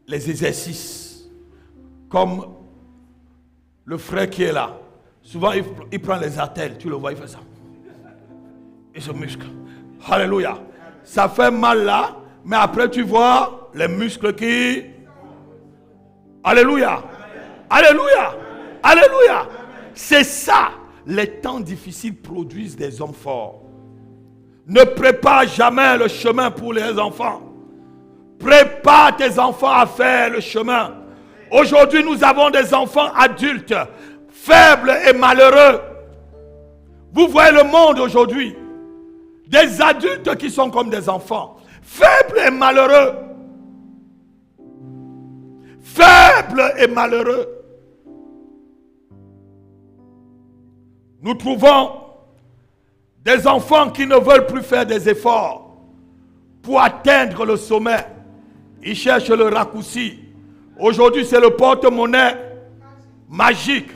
les exercices. Comme le frère qui est là. Souvent, il prend les attelles. Tu le vois, il fait ça. Il se muscle. Alléluia. Ça fait mal là, mais après tu vois les muscles qui... Alléluia. Alléluia. Alléluia. C'est ça. Les temps difficiles produisent des hommes forts. Ne prépare jamais le chemin pour les enfants. Prépare tes enfants à faire le chemin. Aujourd'hui, nous avons des enfants adultes, faibles et malheureux. Vous voyez le monde aujourd'hui. Des adultes qui sont comme des enfants, faibles et malheureux. Faibles et malheureux. Nous trouvons des enfants qui ne veulent plus faire des efforts pour atteindre le sommet. Ils cherchent le raccourci. Aujourd'hui, c'est le porte-monnaie magique.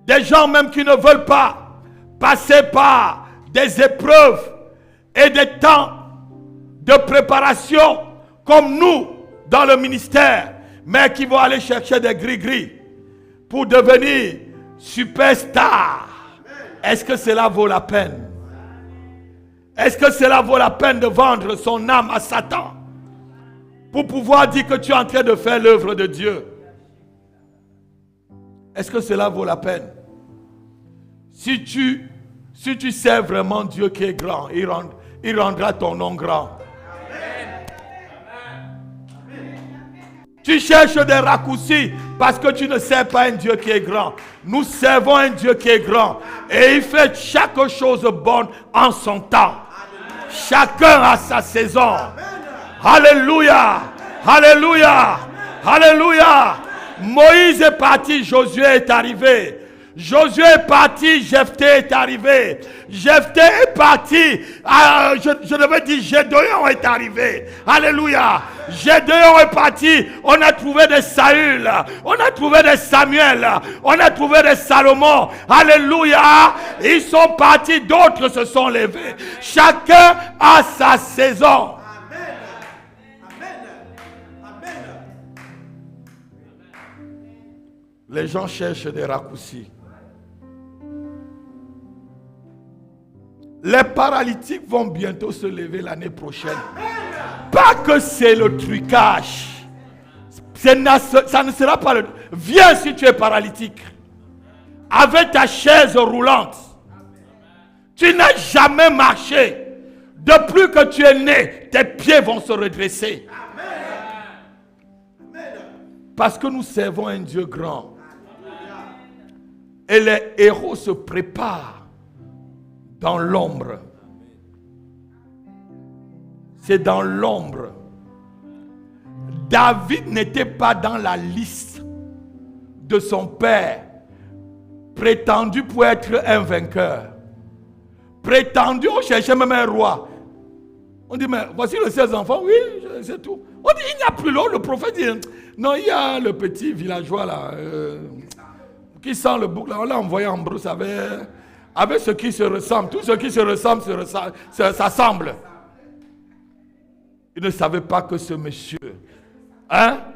Des gens même qui ne veulent pas passer par des épreuves et des temps de préparation comme nous dans le ministère, mais qui vont aller chercher des gris-gris pour devenir superstars. Est-ce que cela vaut la peine? Est-ce que cela vaut la peine de vendre son âme à Satan pour pouvoir dire que tu es en train de faire l'œuvre de Dieu? Est-ce que cela vaut la peine? Si tu sais vraiment Dieu qui est grand, il rendra ton nom grand. Tu cherches des raccourcis parce que tu ne sais pas un Dieu qui est grand. Nous servons un Dieu qui est grand. Et il fait chaque chose bonne en son temps. Chacun a sa saison. Alléluia. Alléluia. Alléluia. Moïse est parti, Josué est arrivé. Josué est parti, Jephthé est arrivé. Jephthé est parti, je devais dire Gédéon est arrivé. Alléluia. Gédéon est parti, on a trouvé des Saül, on a trouvé des Samuel, on a trouvé des Salomon. Alléluia. Ils sont partis, d'autres se sont levés. Chacun a sa saison. Les gens cherchent des raccourcis. Les paralytiques vont bientôt se lever l'année prochaine. Pas que c'est le trucage. Ça ne sera pas le... Viens si tu es paralytique. Avec ta chaise roulante. Tu n'as jamais marché. Depuis que tu es né, tes pieds vont se redresser. Parce que nous servons un Dieu grand. Et les héros se préparent dans l'ombre. C'est dans l'ombre. David n'était pas dans la liste de son père, prétendu pour être un vainqueur. Prétendu, on cherchait même un roi. On dit, mais voici les 16 enfants, oui, c'est tout. On dit, il n'y a plus l'eau. Le prophète dit, non, il y a le petit villageois là, qui sent le bouc là. On l'a envoyé en brousse avec ce qui se ressemble. Tout ce qui se ressemble, s'assemble. Il ne savait pas que ce monsieur,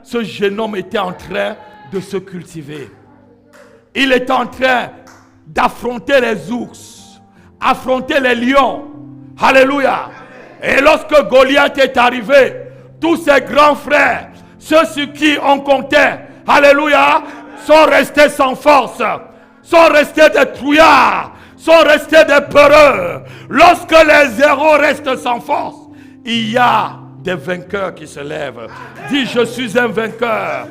ce jeune homme était en train de se cultiver. Il était en train d'affronter les ours, affronter les lions. Alléluia. Et lorsque Goliath est arrivé, tous ses grands frères, ceux sur qui on comptait, alléluia, sont restés sans force, sont restés des trouillards, sont restés des peureux. Lorsque les héros restent sans force, il y a des vainqueurs qui se lèvent. Dis, je suis un vainqueur.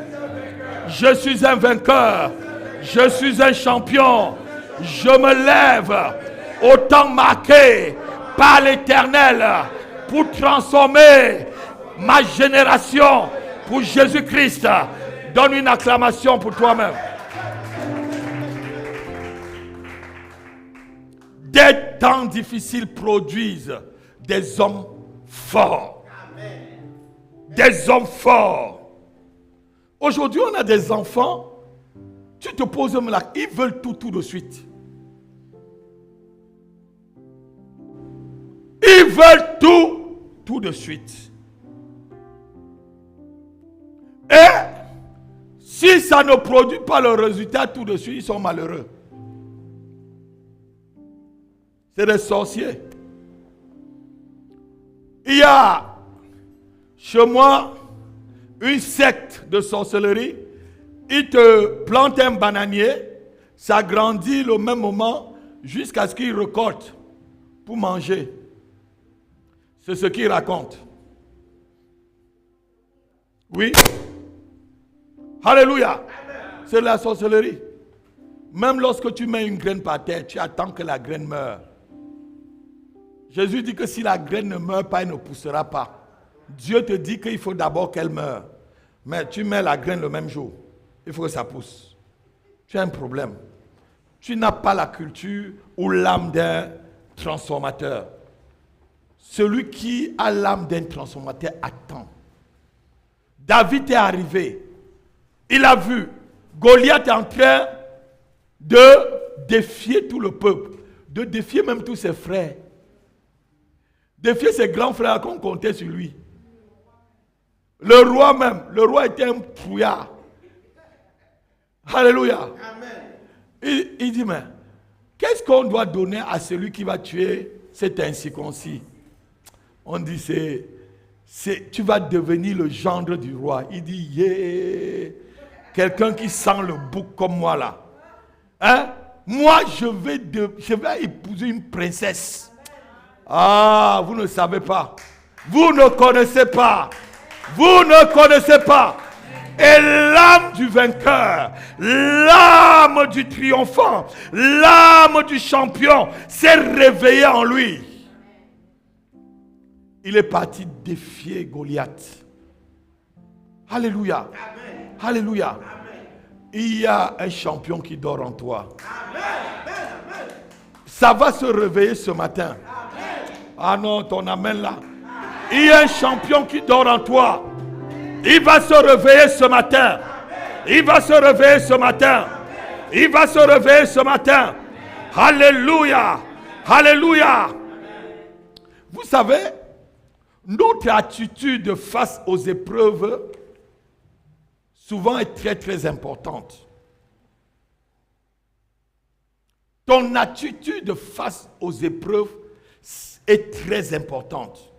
Je suis un vainqueur. Je suis un champion. Je me lève au temps marqué par l'Éternel pour transformer ma génération pour Jésus-Christ. Donne une acclamation pour toi-même. Des temps difficiles produisent des hommes forts. Des hommes forts. Aujourd'hui, on a des enfants, tu te poses là, ils veulent tout de suite. Ils veulent tout de suite. Et si ça ne produit pas le résultat tout de suite, ils sont malheureux. C'est des sorciers. Il y a chez moi une secte de sorcellerie. Ils te plantent un bananier, ça grandit le même moment jusqu'à ce qu'ils récoltent pour manger. C'est ce qu'ils racontent. Oui. Alléluia. C'est la sorcellerie. Même lorsque tu mets une graine par terre, tu attends que la graine meure. Jésus dit que si la graine ne meurt pas, elle ne poussera pas. Dieu te dit qu'il faut d'abord qu'elle meure. Mais tu mets la graine le même jour. Il faut que ça pousse. Tu as un problème. Tu n'as pas la culture ou l'âme d'un transformateur. Celui qui a l'âme d'un transformateur attend. David est arrivé. Il a vu. Goliath est en train de défier tout le peuple. De défier même tous ses frères. Défier ses grands frères qu'on comptait sur lui. Le roi même. Le roi était un trouillard. Alléluia. Amen. Il dit, mais qu'est-ce qu'on doit donner à celui qui va tuer cet incirconcis? On dit, tu vas devenir le gendre du roi. Il dit, yeah, quelqu'un qui sent le bouc comme moi là. Hein? Moi, je vais épouser une princesse. Ah, vous ne savez pas. Vous ne connaissez pas. Vous ne connaissez pas. Et l'âme du vainqueur, l'âme du triomphant, l'âme du champion s'est réveillée en lui. Il est parti défier Goliath. Alléluia. Amen. Alléluia. Amen. Il y a un champion qui dort en toi. Ça va se réveiller ce matin. Ah non, ton amen là. Il y a un champion qui dort en toi. Il va se réveiller ce matin. Il va se réveiller ce matin. Il va se réveiller ce matin. Alléluia. Alléluia. Vous savez, notre attitude face aux épreuves souvent est très très importante. Ton attitude face aux épreuves est très importante.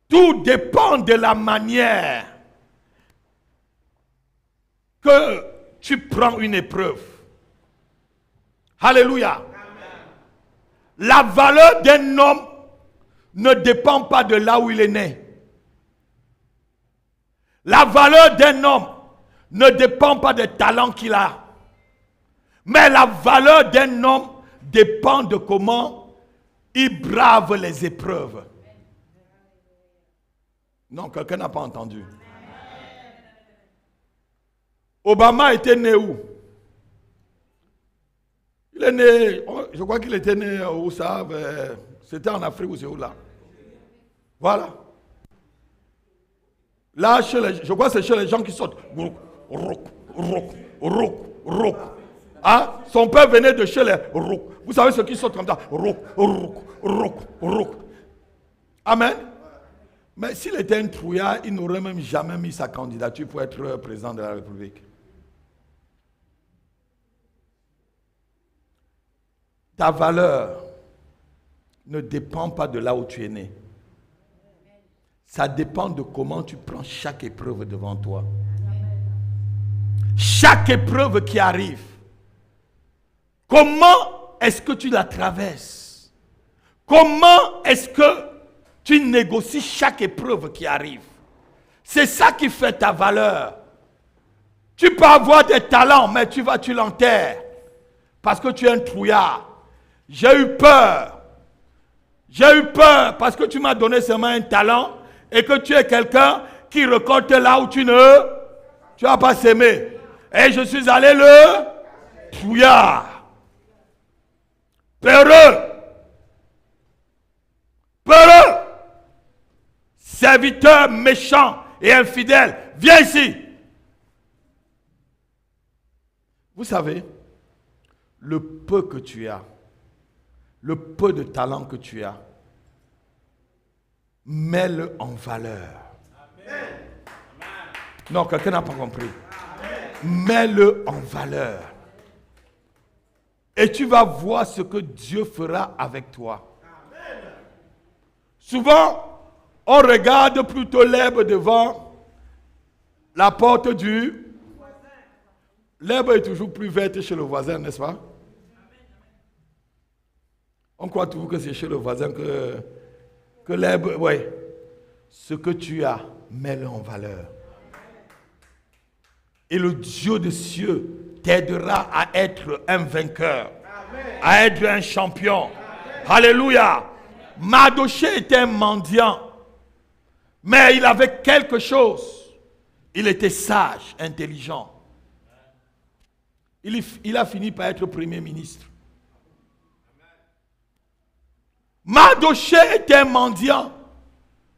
Tout dépend de la manière que tu prends une épreuve. Alléluia. La valeur d'un homme ne dépend pas de là où il est né. La valeur d'un homme ne dépend pas des talents qu'il a. Mais la valeur d'un homme dépend de comment il brave les épreuves. Non, quelqu'un n'a pas entendu. Obama était né où? Il est né, je crois qu'il était né où ça? C'était en Afrique ou c'est où là? Voilà. Là, je crois que c'est chez les gens qui sortent. Hein? Son père venait de chez les Rouk. Vous savez ceux qui sortent comme ça? Rouk. Amen. Mais s'il était un trouillard, il n'aurait même jamais mis sa candidature pour être président de la République. Ta valeur ne dépend pas de là où tu es né. Ça dépend de comment tu prends chaque épreuve devant toi. Chaque épreuve qui arrive, comment est-ce que tu la traverses? Comment est-ce que tu négocies chaque épreuve qui arrive? C'est ça qui fait ta valeur. Tu peux avoir des talents, mais tu l'enterres parce que tu es un trouillard. J'ai eu peur parce que tu m'as donné seulement un talent et que tu es quelqu'un qui récolte là où tu n'as pas sémé. Et je suis allé le trouillard. Peureux. Serviteur méchant et infidèle. Viens ici. Vous savez, le peu que tu as, le peu de talent que tu as, mets-le en valeur. Amen. Non, quelqu'un n'a pas compris. Mets-le en valeur. Et tu vas voir ce que Dieu fera avec toi. Amen. Souvent, on regarde plutôt l'herbe devant la porte du voisin. L'herbe est toujours plus verte chez le voisin, n'est-ce pas? On croit toujours que c'est chez le voisin que l'herbe... Oui. Ce que tu as, mets-le en valeur. Et le Dieu des cieux t'aidera à être un vainqueur. Amen. À être un champion. Amen. Alléluia. Mardochée était un mendiant. Mais il avait quelque chose. Il était sage, intelligent. Il a fini par être premier ministre. Mardochée était un mendiant.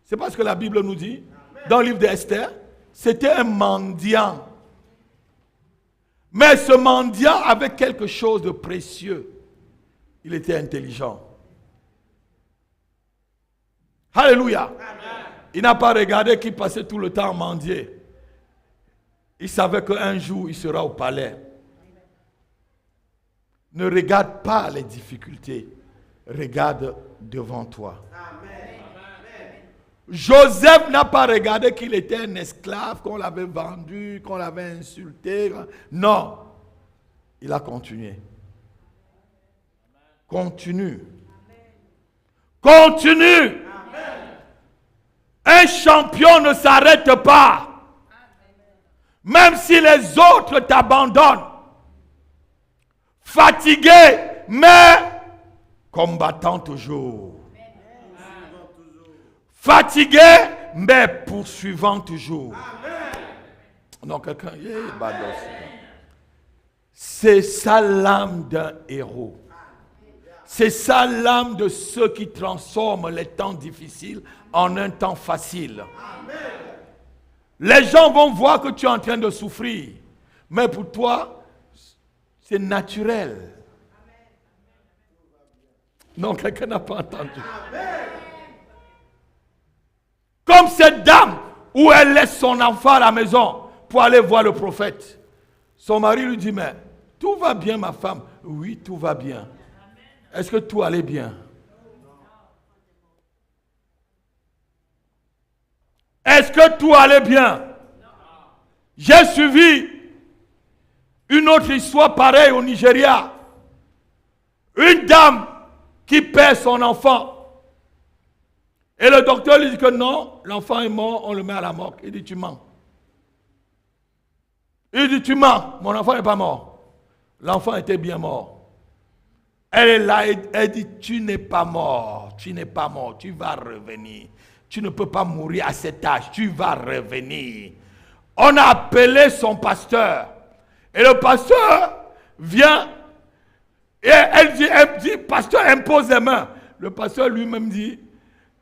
C'est pas ce que la Bible nous dit. Dans le livre d'Esther, c'était un mendiant. Mais ce mendiant avait quelque chose de précieux. Il était intelligent. Alléluia. Amen. Il n'a pas regardé qu'il passait tout le temps à mendier. Il savait qu'un jour, il sera au palais. Ne regarde pas les difficultés. Regarde devant toi. Amen. Joseph n'a pas regardé qu'il était un esclave, qu'on l'avait vendu, qu'on l'avait insulté. Non. Il a continué. Continue. Continue. Un champion ne s'arrête pas. Même si les autres t'abandonnent. Fatigué, mais combattant toujours. Fatigué, mais poursuivant toujours. Non, quelqu'un, c'est ça l'âme d'un héros. C'est ça l'âme de ceux qui transforment les temps difficiles en un temps facile. Les gens vont voir que tu es en train de souffrir. Mais pour toi, c'est naturel. Non, quelqu'un n'a pas entendu. Comme cette dame où elle laisse son enfant à la maison pour aller voir le prophète. Son mari lui dit, mais tout va bien ma femme? Oui, tout va bien. Est-ce que tout allait bien? Est-ce que tout allait bien? J'ai suivi une autre histoire pareille au Nigeria. Une dame qui perd son enfant. Et le docteur lui dit que non, l'enfant est mort, on le met à la morgue. Il dit, tu mens. Il dit, tu mens, mon enfant n'est pas mort. L'enfant était bien mort. Elle est là, elle dit, tu n'es pas mort, tu n'es pas mort, tu vas revenir. Tu ne peux pas mourir à cet âge, tu vas revenir. On a appelé son pasteur. Et le pasteur vient et elle dit, pasteur, impose les mains. Le pasteur lui-même dit,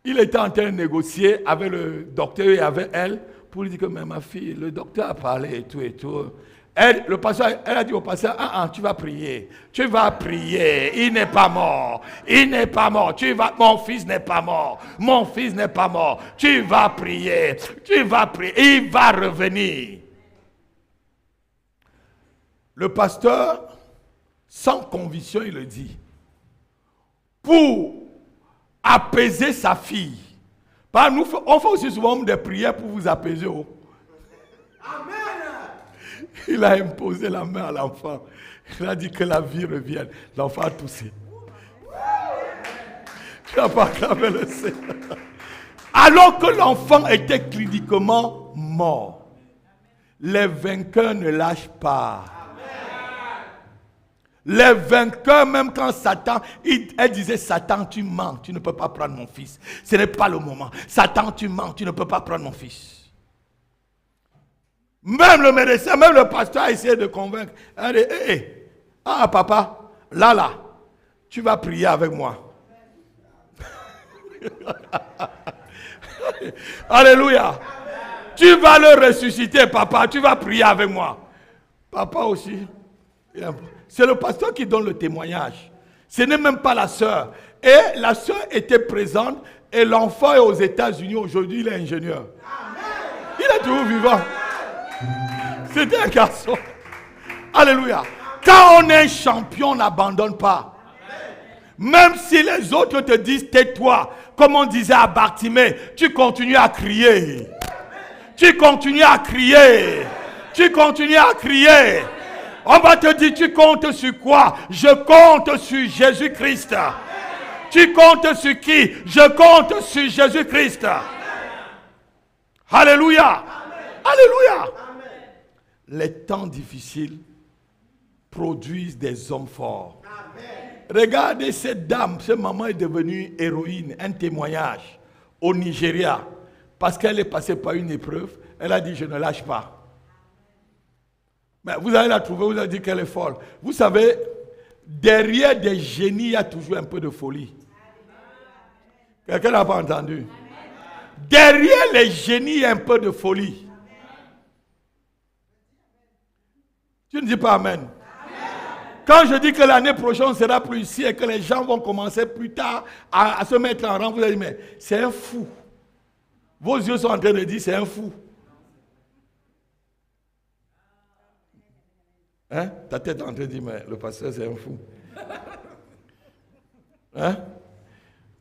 il était en train de négocier avec le docteur et avec elle pour lui dire que, mais ma fille, le docteur a parlé et tout et tout. Elle a dit au pasteur, tu vas prier. Tu vas prier. Il n'est pas mort. Il n'est pas mort. Mon fils n'est pas mort. Mon fils n'est pas mort. Tu vas prier. Tu vas prier. Il va revenir. Le pasteur, sans conviction, il le dit. Pour apaiser sa fille. Nous, on fait aussi souvent des prières pour vous apaiser. Amen. Il a imposé la main à l'enfant. Il a dit que la vie revienne. L'enfant a toussé. Tu n'as pas acclamé le Seigneur. Alors que l'enfant était cliniquement mort. Les vainqueurs ne lâchent pas. Les vainqueurs, même quand Satan, elle disait, Satan, tu mens, tu ne peux pas prendre mon fils. Ce n'est pas le moment. Satan, tu mens, tu ne peux pas prendre mon fils. Même le médecin, même le pasteur a essayé de convaincre. Elle dit, papa, là, tu vas prier avec moi. Alléluia. Tu vas le ressusciter, papa, tu vas prier avec moi. Papa aussi. C'est le pasteur qui donne le témoignage. Ce n'est même pas la sœur. Et la sœur était présente et l'enfant est aux États-Unis aujourd'hui, il est ingénieur. Il est toujours vivant. C'était un garçon. Alléluia. Quand on est champion, on n'abandonne pas. Même si les autres te disent tais-toi, comme on disait à Bartimée, tu continues à crier. Tu continues à crier. Tu continues à crier. On va te dire, tu comptes sur quoi? Je compte sur Jésus-Christ. Tu comptes sur qui? Je compte sur Jésus-Christ. Alléluia. Alléluia. Les temps difficiles produisent des hommes forts. Regardez cette dame, cette maman est devenue héroïne, un témoignage au Nigeria. Parce qu'elle est passée par une épreuve, elle a dit, je ne lâche pas. Mais vous allez la trouver, vous allez dire qu'elle est folle. Vous savez, derrière des génies, il y a toujours un peu de folie. Quelqu'un n'a pas entendu? Derrière les génies, il y a un peu de folie. Tu ne dis pas amen. Quand je dis que l'année prochaine ne sera plus ici et que les gens vont commencer plus tard à se mettre en rang, vous allez dire, mais c'est un fou. Vos yeux sont en train de dire, c'est un fou. Hein? Ta tête est en train de dire, mais le pasteur c'est un fou. Hein?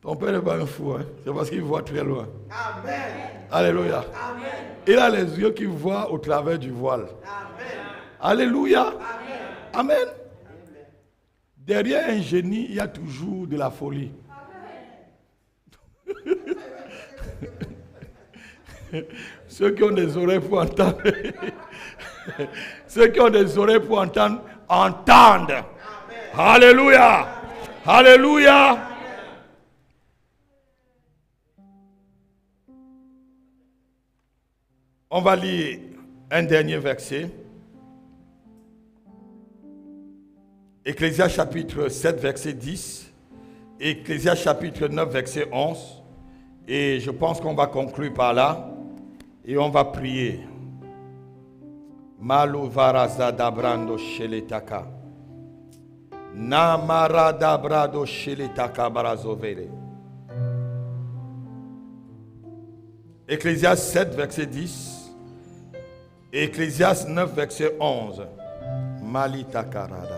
Ton père n'est pas un fou, hein? C'est parce qu'il voit très loin. Amen. Alléluia. Amen. Il a les yeux qui voient au travers du voile. Amen. Alléluia. Amen. Amen. Derrière un génie, il y a toujours de la folie. Ceux qui ont des oreilles pour entendre. Ceux qui ont des oreilles pour entendre, entendent. Alléluia. Alléluia. On va lire un dernier verset. Ecclésiaste chapitre 7, verset 10. Ecclésiaste chapitre 9, verset 11. Et je pense qu'on va conclure par là. Et on va prier. Malu varaza dabrando sheletaka. Namara dabrado sheletaka barazovele. Ecclésiaste 7, verset 10. Ecclésiaste 9, verset 11.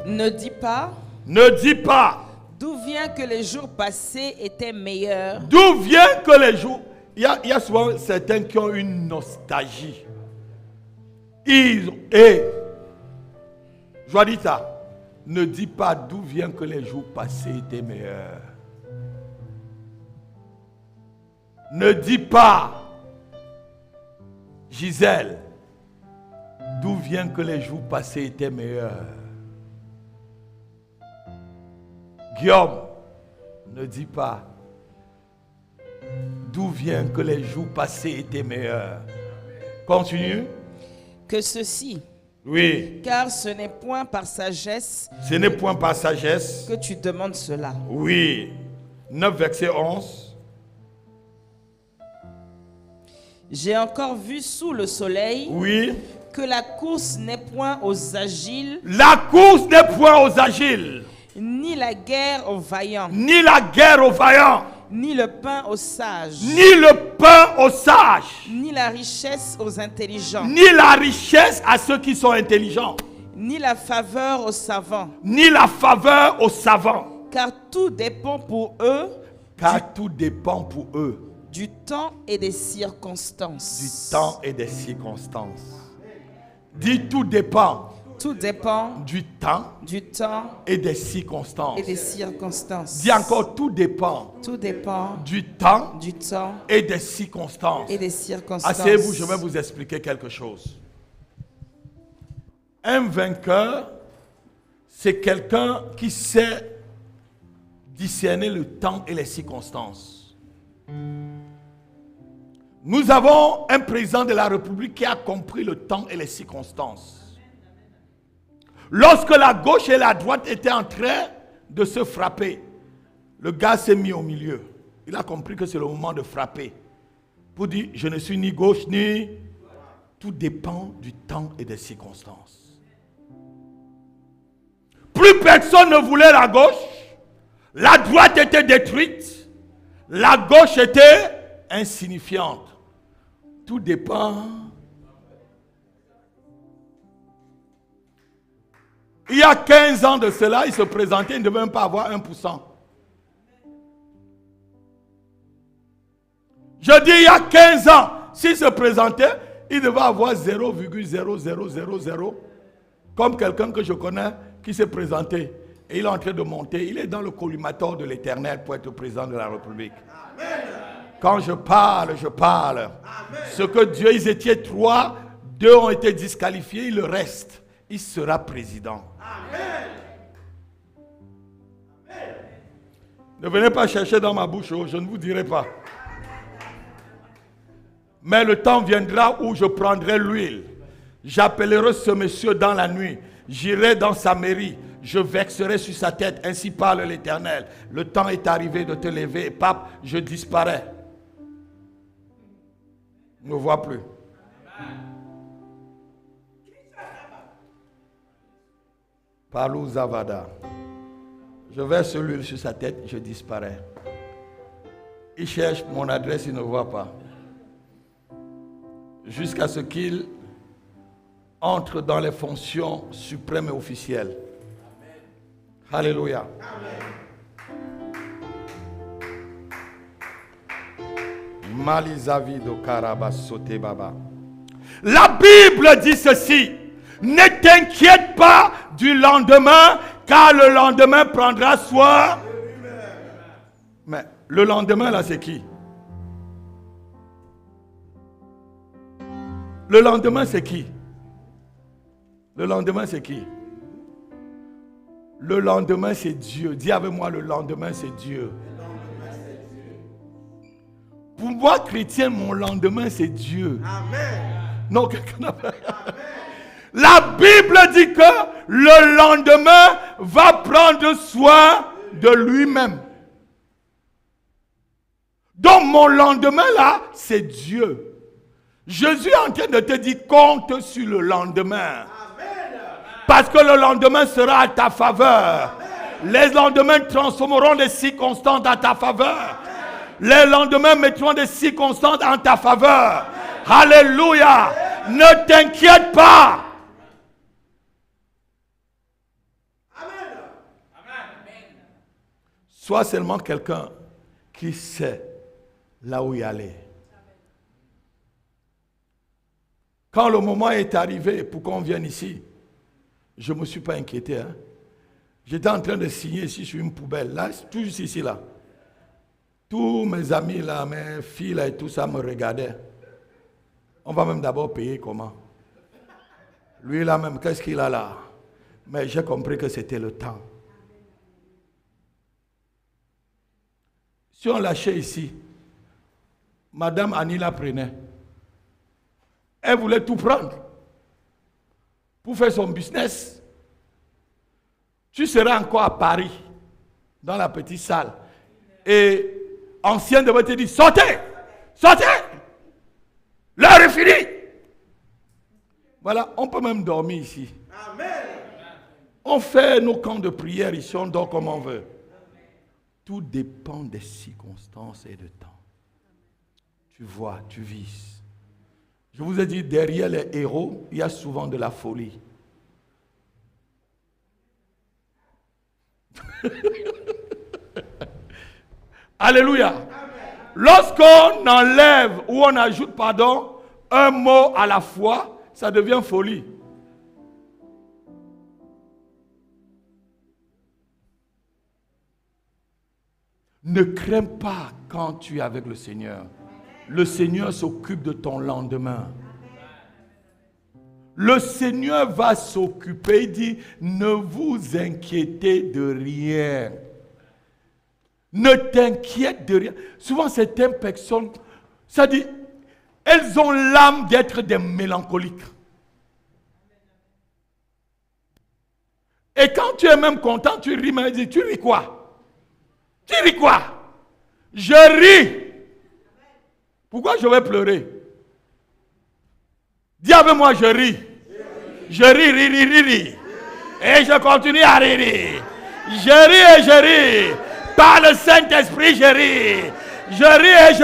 Ne dis pas. Ne dis pas. D'où vient que les jours passés étaient meilleurs. D'où vient que les jours... Il y a souvent certains qui ont une nostalgie. Je dois dire ça. Ne dis pas d'où vient que les jours passés étaient meilleurs. Ne dis pas, Gisèle, d'où vient que les jours passés étaient meilleurs. Guillaume, ne dis pas d'où vient que les jours passés étaient meilleurs. Continue. Que ceci. Oui. Car ce n'est point par sagesse. Ce n'est point par sagesse. Que tu demandes cela. Oui. 9 verset 11. J'ai encore vu sous le soleil. Oui. Que la course n'est point aux agiles. La course n'est point aux agiles. Ni la guerre aux vaillants. Ni la guerre aux vaillants. Ni le pain aux sages. Ni le pain aux sages. Ni la richesse aux intelligents. Ni la richesse à ceux qui sont intelligents. Ni la faveur aux savants. Ni la faveur aux savants. Car tout dépend pour eux. Car tout dépend pour eux. Du temps et des circonstances. Du temps et des circonstances. Dis tout dépend. Tout dépend du temps et des circonstances. Dis encore tout dépend. Tout dépend du temps et des circonstances. Asseyez-vous, je vais vous expliquer quelque chose. Un vainqueur, c'est quelqu'un qui sait discerner le temps et les circonstances. Nous avons un président de la République qui a compris le temps et les circonstances. Lorsque la gauche et la droite étaient en train de se frapper, le gars s'est mis au milieu. Il a compris que c'est le moment de frapper. Pour dire, je ne suis ni gauche ni... Tout dépend du temps et des circonstances. Plus personne ne voulait la gauche. La droite était détruite. La gauche était insignifiante. Tout dépend... Il y a 15 ans de cela, il se présentait, il ne devait même pas avoir 1%. Je dis il y a 15 ans, s'il se présentait, il devait avoir 0,0000. Comme quelqu'un que je connais qui s'est présenté. Et il est en train de monter. Il est dans le collimateur de l'Éternel pour être président de la République. Amen. Quand je parle. Amen. Ce que Dieu, ils étaient 3, 2 ont été disqualifiés, il reste. Il sera président. Amen. Ne venez pas chercher dans ma bouche, je ne vous dirai pas. Mais le temps viendra où je prendrai l'huile. J'appellerai ce monsieur dans la nuit. J'irai dans sa mairie. Je vexerai sur sa tête. Ainsi parle l'Éternel. Le temps est arrivé de te lever. Pape, je disparais. Ne vois plus. Palou Zavada. Je verse l'huile sur sa tête, je disparais. Il cherche mon adresse, il ne voit pas. Jusqu'à ce qu'il entre dans les fonctions suprêmes et officielles. Amen. Alléluia. Malizavido Karabasote Baba. La Bible dit ceci. Ne t'inquiète pas du lendemain, car le lendemain prendra soin. Mais le lendemain, là, c'est qui? Le lendemain, c'est qui? Le lendemain, c'est qui? Le lendemain, c'est Dieu. Dis avec moi, le lendemain, c'est Dieu. Pour moi, chrétien, mon lendemain, c'est Dieu. Amen. Non, quelqu'un n'a pas. La Bible dit que le lendemain va prendre soin de lui-même. Donc mon lendemain là, c'est Dieu. Jésus est en train de te dire compte sur le lendemain. Parce que le lendemain sera à ta faveur. Les lendemains transformeront des circonstances à ta faveur. Les lendemains mettront des circonstances en ta faveur. Alléluia. Ne t'inquiète pas. Sois seulement quelqu'un qui sait là où y aller. Quand le moment est arrivé pour qu'on vienne ici, je ne me suis pas inquiété. Hein. J'étais en train de signer ici sur une poubelle. Là, tout juste ici, là. Tous mes amis, là, mes filles, là, et tout ça me regardaient. On va même d'abord payer comment? Lui, là même, qu'est-ce qu'il a là? Mais j'ai compris que c'était le temps. Si on lâchait ici, Madame Annie la prenait. Elle voulait tout prendre pour faire son business. Tu seras encore à Paris, dans la petite salle. Et ancien devait te dire, sortez, sortez, l'heure est finie. Voilà, on peut même dormir ici. Amen. On fait nos camps de prière ici, on dort comme on veut. Tout dépend des circonstances et du temps. Tu vois, tu vis. Je vous ai dit, derrière les héros, il y a souvent de la folie. Alléluia. Lorsqu'on enlève ou on ajoute, pardon, un mot à la fois, ça devient folie. Ne crains pas quand tu es avec le Seigneur. Le Seigneur s'occupe de ton lendemain. Le Seigneur va s'occuper. Il dit, ne vous inquiétez de rien. Ne t'inquiète de rien. Souvent, certaines personnes, ça dit, elles ont l'âme d'être des mélancoliques. Et quand tu es même content, tu ris, mais dis, tu ris quoi? Tu ris quoi? Je ris. Pourquoi je vais pleurer? Dis avec moi, je ris. Je ris, ris. Et je continue à rire. Je ris et je ris. Par le Saint-Esprit, je ris. Je ris et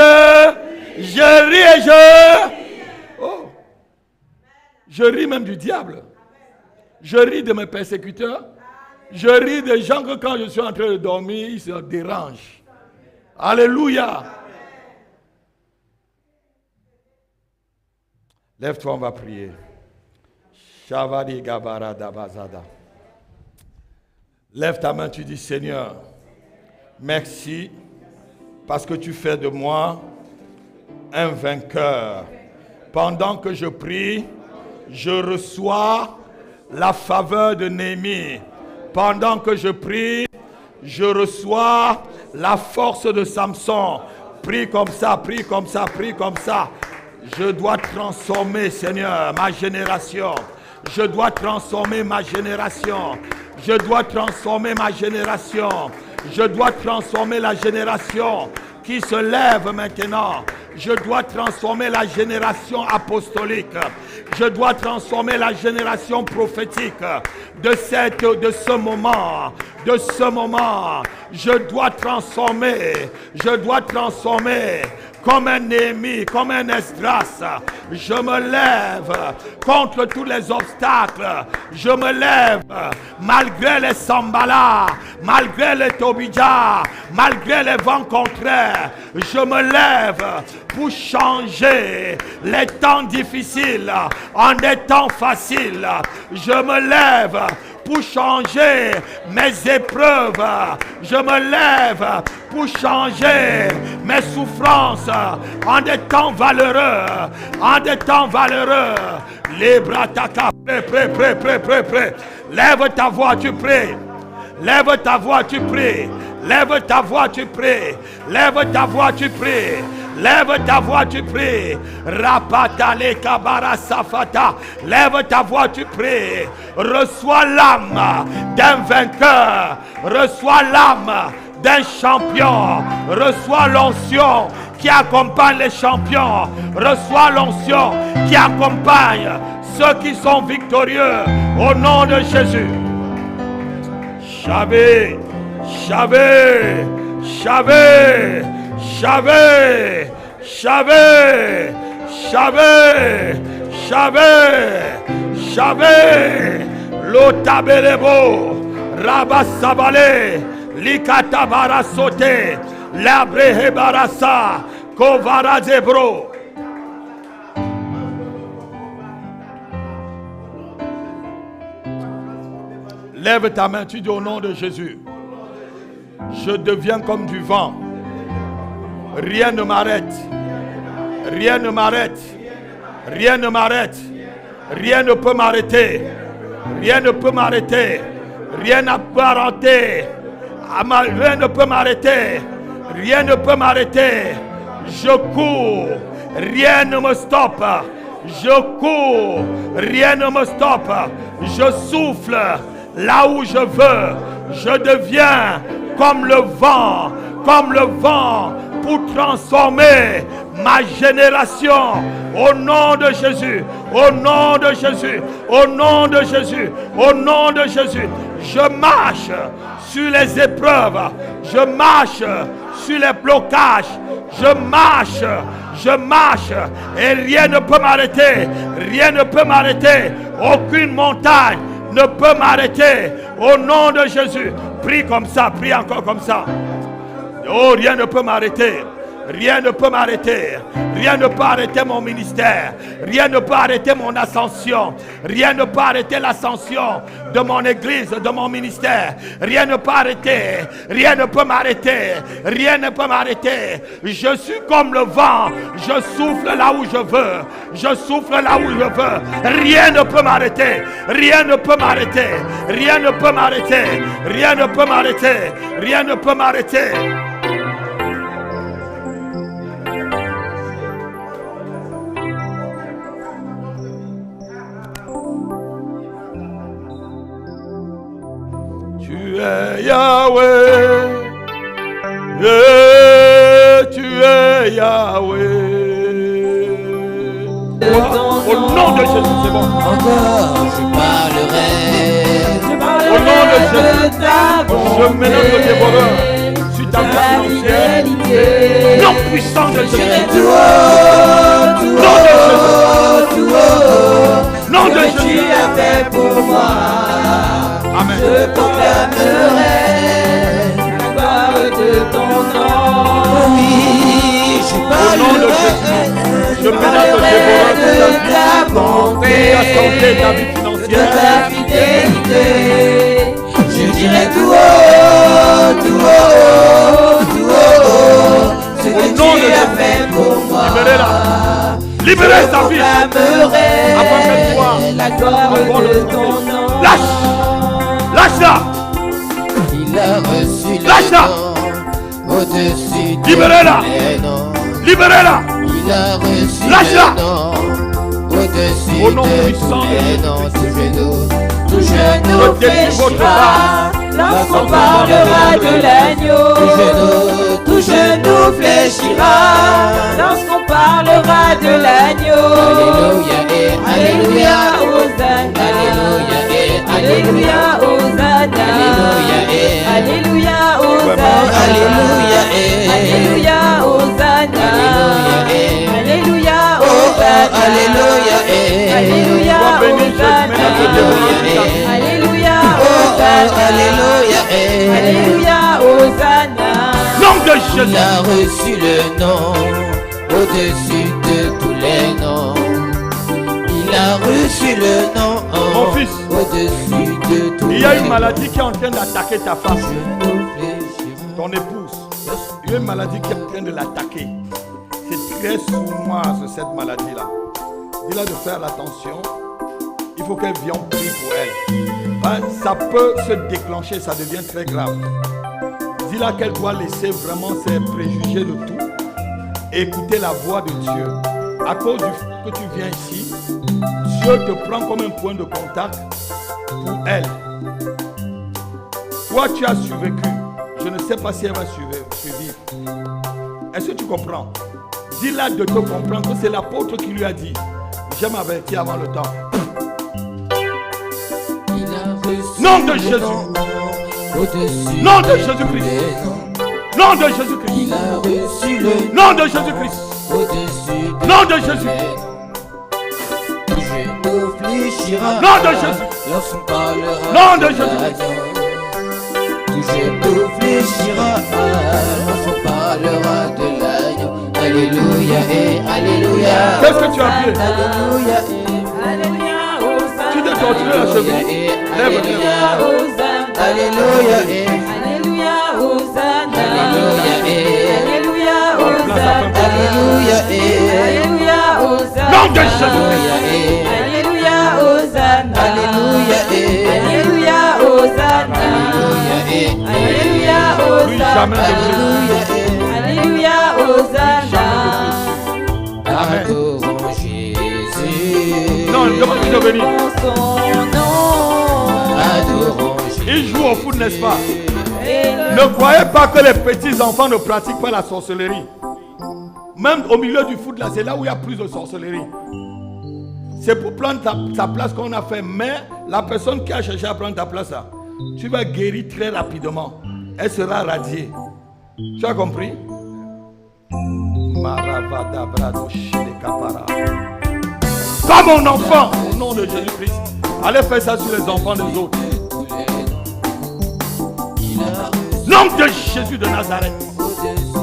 je ris et je... Oh. Je ris même du diable. Je ris de mes persécuteurs. Je ris des gens que quand je suis en train de dormir, ils se dérangent. Alléluia. Lève-toi, on va prier. Shavadi Gabara Dabazada. Lève ta main, tu dis, Seigneur, merci parce que tu fais de moi un vainqueur. Pendant que je prie, je reçois la faveur de Néhémie. Pendant que je prie, je reçois la force de Samson. Prie comme ça, prie comme ça, prie comme ça. Je dois transformer, Seigneur, ma génération. Je dois transformer ma génération. Je dois transformer ma génération. Je dois transformer la génération qui se lève maintenant. Je dois transformer la génération apostolique. Je dois transformer la génération prophétique de ce moment. De ce moment, je dois transformer. Je dois transformer. Comme un Néhémie, comme un Esdras, je me lève contre tous les obstacles. Je me lève malgré les Sambala, malgré les Tobidja, malgré les vents contraires. Je me lève pour changer les temps difficiles en des temps faciles. Je me lève pour changer mes épreuves. Je me lève pour changer mes souffrances en des temps valeureux. En des temps valeureux. Les bras taka, prêt. Lève ta voix, tu pries. Lève ta voix, tu pries. Lève ta voix, tu pries. Lève ta voix, tu pries. Lève ta voix, tu pries. Rapatale kabara safata. Lève ta voix, tu pries. Reçois l'âme d'un vainqueur. Reçois l'âme d'un champion. Reçois l'onction qui accompagne les champions. Reçois l'onction qui accompagne ceux qui sont victorieux. Au nom de Jésus. Chavé, chavé, chavé, chavé, chavé, chavé, chavé, chavé, l'otabelebo, rabasabale, likatabara sote, labrehebarasa, kovara zebro. Lève ta main, tu dis au nom de Jésus. Je deviens comme du vent. Rien ne m'arrête. Rien ne m'arrête. Rien ne m'arrête. Rien ne peut m'arrêter. Rien ne peut m'arrêter. Rien ne peut m'arrêter. Rien ne peut m'arrêter. Rien ne peut m'arrêter. Je cours. Rien ne me stoppe. Je cours. Rien ne me stoppe. Je souffle là où je veux. Je deviens comme le vent pour transformer ma génération. Au nom de Jésus, au nom de Jésus, au nom de Jésus, au nom de Jésus. Je marche sur les épreuves, je marche sur les blocages, je marche et rien ne peut m'arrêter, rien ne peut m'arrêter, aucune montagne ne peut m'arrêter. Au nom de Jésus, prie comme ça, prie encore comme ça. Oh, rien ne peut m'arrêter. Rien ne peut m'arrêter. Rien ne peut arrêter mon ministère. Rien ne peut arrêter mon ascension. Rien ne peut arrêter l'ascension de mon église, de mon ministère. Rien ne peut arrêter. Rien ne peut m'arrêter. Rien ne peut m'arrêter. Je suis comme le vent. Je souffle là où je veux. Je souffle là où je veux. Rien ne peut m'arrêter. Rien ne peut m'arrêter. Rien ne peut m'arrêter. Rien ne peut m'arrêter. Rien ne peut m'arrêter. Tu es Yahweh, tu es Yahweh. Au nom de Jésus, c'est bon. Encore je parlerai. Au nom de Jésus, je mélange le dévoreur sur ta vie financière. Nom puissant de Jésus. Nom de Jésus. Nom de Jésus. Tu as fait pour moi. Amen. Je proclamerai la gloire de ton nom. Oui, je parlerai. Je mélange le dévoreur de ta santé, ta vie financière. De ta fidélité. Je dirai tout haut, tout haut, tout haut, ce que tu as fait pour moi. Libérez sa vie. Afin qu'elle soit la gloire de ton nom. Lâche-la. Il a reçu Lâche-la. le nom au-dessus de Libérez-la. les noms. Libérez-la. Il a reçu Lâche-la. le nom au-dessus Au nom de puissant tous de les noms. Tout Je genou défie votre fléchira lorsqu'on parlera de l'agneau. Tout genou fléchira lorsqu'on parlera de l'agneau. Alléluia et Alléluia, Hosanna. Alléluia et Alléluia, Hosanna. Alléluia et Alléluia, Hosanna. Alléluia et Alléluia, Hosanna. Alléluia, Hosanna. Alléluia et Alléluia, Hosanna. Alléluia, Hosanna. Alléluia et Alléluia, Hosanna. Nom de Jésus. Il a reçu le nom au-dessus de tous les noms. Il a reçu le nom Mon fils, au-dessus de tous les noms. il y a une maladie qui est en train d'attaquer ta femme, ton épouse. Il y a une maladie qui est en train de l'attaquer. C'est très sournoise cette maladie-là. Dis-la de faire attention. Il faut qu'elle vienne prier pour elle. Ça peut se déclencher, ça devient très grave. Dis-la qu'elle doit laisser vraiment ses préjugés de tout écouter la voix de Dieu. À cause du fait que tu viens ici, Dieu te prend comme un point de contact pour elle. Toi, tu as survécu. Je ne sais pas si elle va survivre. Est-ce que tu comprends? Dis-la de te comprendre que c'est l'apôtre qui lui a dit. Je m'avertis avant le temps. Nom de Jésus. Nom de Jésus-Christ. Nom de Jésus-Christ. Nom de Jésus-Christ. Nom de Jésus. Nom de Jésus. Nom de Jésus. Je réfléchira lorsqu'on parlera de l'agneau. Alléluia et Alléluia. Qu'est-ce que tu as fait? Alléluia et Alléluia. Tu t'es torturé la cheville. Lève-le. Alléluia et Alléluia. Hosanna. Alléluia et Alléluia. Alléluia et Alléluia. Hosanna. Nom de Jésus-Christ. Alléluia. Hosanna. Alléluia et Alléluia. Hosanna. Alléluia. Plus jamais de Jésus. Alléluia. Hosanna. Amen. Adorons Jésus. Non, demande de venir. Son nom. Adorons Jésus. Il joue au foot, n'est-ce pas? Ne croyez pas que les petits enfants ne pratiquent pas la sorcellerie. Même au milieu du foot, là, c'est là où il y a plus de sorcellerie. C'est pour prendre ta place qu'on a fait. Mais la personne qui a cherché à prendre ta place, là, tu vas guérir très rapidement. Elle sera radiée. Tu as compris? Comme mon enfant, au nom de Jésus-Christ. Allez faire ça sur les enfants des autres. Nom de Jésus de Nazareth.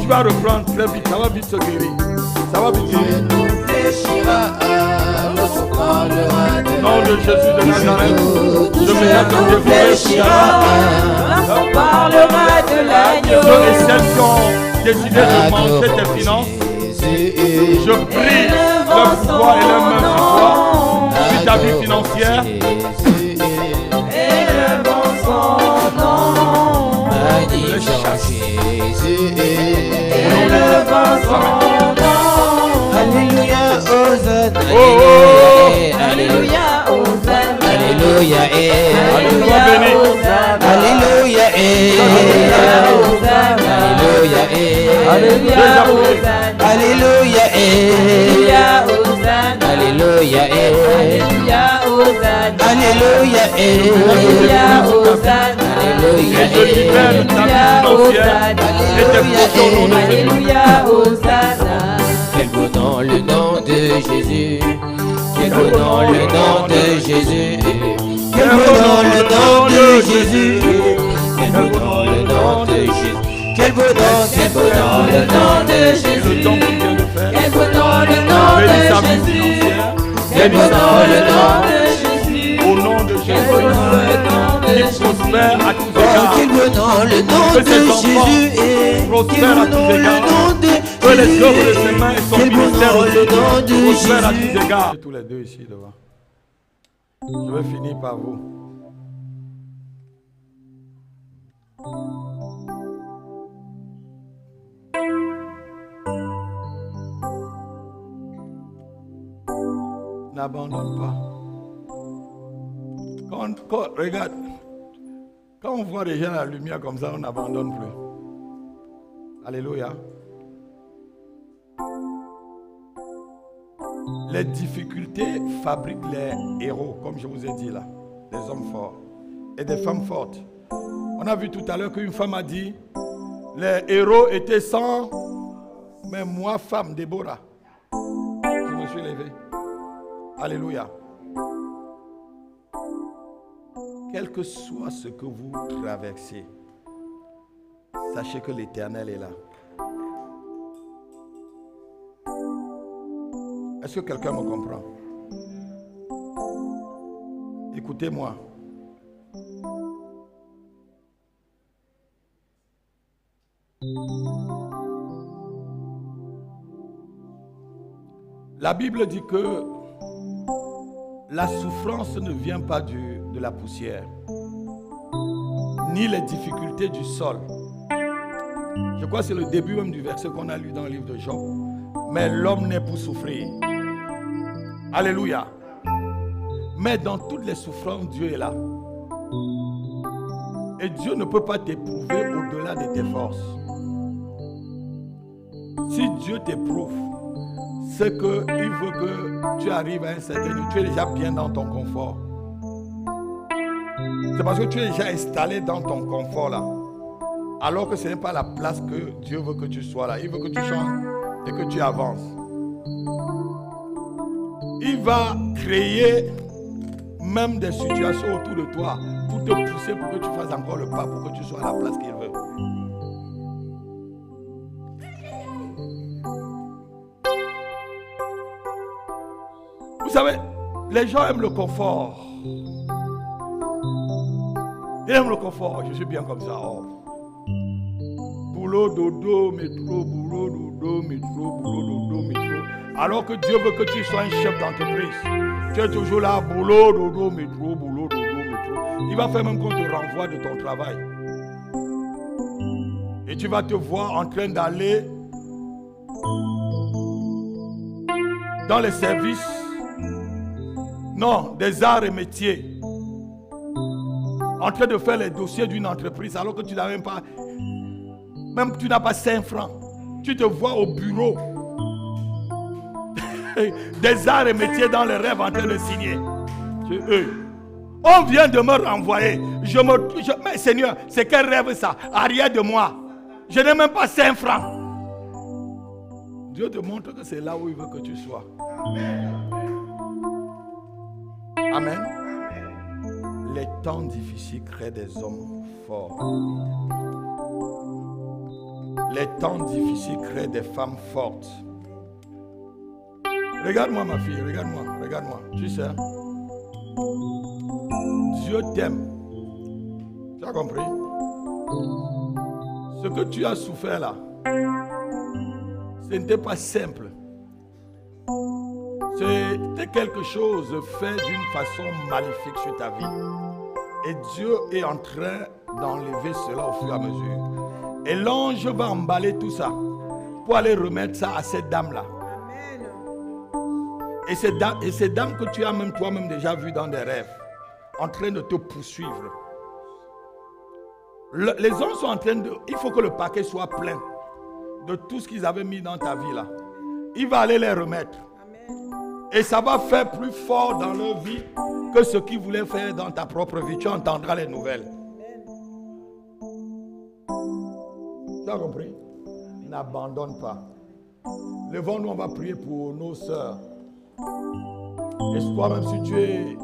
Tu vas reprendre très vite. Ça va vite se guérir. Ça va vite guérir. Nom de Jésus de Nazareth. Je me lève de On parlera de l'agneau. ceux et celles qui ont décidé de manger tes finances, je prie leur pouvoir et leur main sur toi, sur ta vie financière. Élevons son nom. Élevons son nom. Alléluia, Hosanna. Oh, oh, oh. Alléluia. Hosanna. Alléluia et Alléluia béni. Alléluia et Alléluia et Alléluia. Alléluia et Alléluia et Alléluia et Et je libère ta vie financière et tes projets au nom de Jésus. Quel beau nom, le nom de Jésus. Quel beau nom, le nom de Jésus. Quel beau nom, le nom de Jésus. Quel beau nom, le nom de Jésus. Quel beau nom, le nom de Et le Jésus. temps qu'on vient de faire, Quel beau nom, le nom bénis sa de vie Jésus. financière, Quel beau bénis sa nom, le vie nom financière. de Jésus. Au nom de Quel beau nom, le nom de Jésus, Jésus. qui prospère à tous Oh, égards. quel beau nom, le nom Que de ses enfants Jésus. Et prospèrent quel à beau tous nom, le égards. nom de Que les œuvres de ses Jésus. mains et son Quel beau ministère nom, le nom de prospèrent à Jésus. tous égards. Tous les deux ici devant. Je vais finir par vous. N'abandonne pas. Regarde, quand on voit déjà la lumière comme ça, on n'abandonne plus. Alléluia. Les difficultés fabriquent les héros, comme je vous ai dit là, des hommes forts et des femmes fortes. On a vu tout à l'heure qu'une femme a dit, les héros étaient 100, mais moi, femme, Déborah, je me suis levé. Alléluia. Quel que soit ce que vous traversez, sachez que l'Éternel est là. Est-ce que quelqu'un me comprend? Écoutez-moi. La Bible dit que la souffrance ne vient pas de la poussière, ni les difficultés du sol. Je crois que c'est le début même du verset qu'on a lu dans le livre de Job. Mais l'homme naît pour souffrir. Alléluia. Mais dans toutes les souffrances, Dieu est là. Et Dieu ne peut pas t'éprouver au-delà de tes forces. Si Dieu t'éprouve, c'est qu'il veut que tu arrives à un certain niveau. Tu es déjà bien dans ton confort. C'est parce que tu es déjà installé dans ton confort là. Alors que ce n'est pas la place que Dieu veut que tu sois là. Il veut que tu changes et que tu avances. Il va créer même des situations autour de toi pour te pousser pour que tu fasses encore le pas, pour que tu sois à la place qu'il veut. Vous savez, les gens aiment le confort. Ils aiment le confort. Je suis bien comme ça. Oh. Boulot, dodo, métro, boulot, dodo, métro, boulot, dodo, métro. Alors que Dieu veut que tu sois un chef d'entreprise. Tu es toujours là, boulot, dodo, métro, boulot, dodo, métro. Il va faire même qu'on te renvoie de ton travail. Et tu vas te voir en train d'aller dans les services, non, des arts et métiers, en train de faire les dossiers d'une entreprise alors que tu n'as même pas, tu n'as pas 5 francs. Tu te vois au bureau des arts et métiers dans les rêves en train de signer. On vient de me renvoyer. Mais Seigneur, c'est quel rêve ça? Arrière de moi. Je n'ai même pas 5 francs. Dieu te montre que c'est là où il veut que tu sois. Amen. Les temps difficiles créent des hommes forts. Les temps difficiles créent des femmes fortes. Regarde-moi ma fille, regarde-moi. Tu sais, Dieu t'aime. Tu as compris? Ce que tu as souffert là, ce n'était pas simple. C'était quelque chose fait d'une façon maléfique sur ta vie. Et Dieu est en train d'enlever cela au fur et à mesure. Et l'ange va emballer tout ça pour aller remettre ça à cette dame-là. Et ces dames que tu as même toi-même déjà vues dans des rêves, en train de te poursuivre. Les hommes sont en train de... Il faut que le paquet soit plein de tout ce qu'ils avaient mis dans ta vie là. Il va aller les remettre. Et ça va faire plus fort dans leur vie que ce qu'ils voulaient faire dans ta propre vie. Tu entendras les nouvelles. Tu as compris? N'abandonne pas. Levons-nous, on va prier pour nos sœurs. Et toi-même, si tu es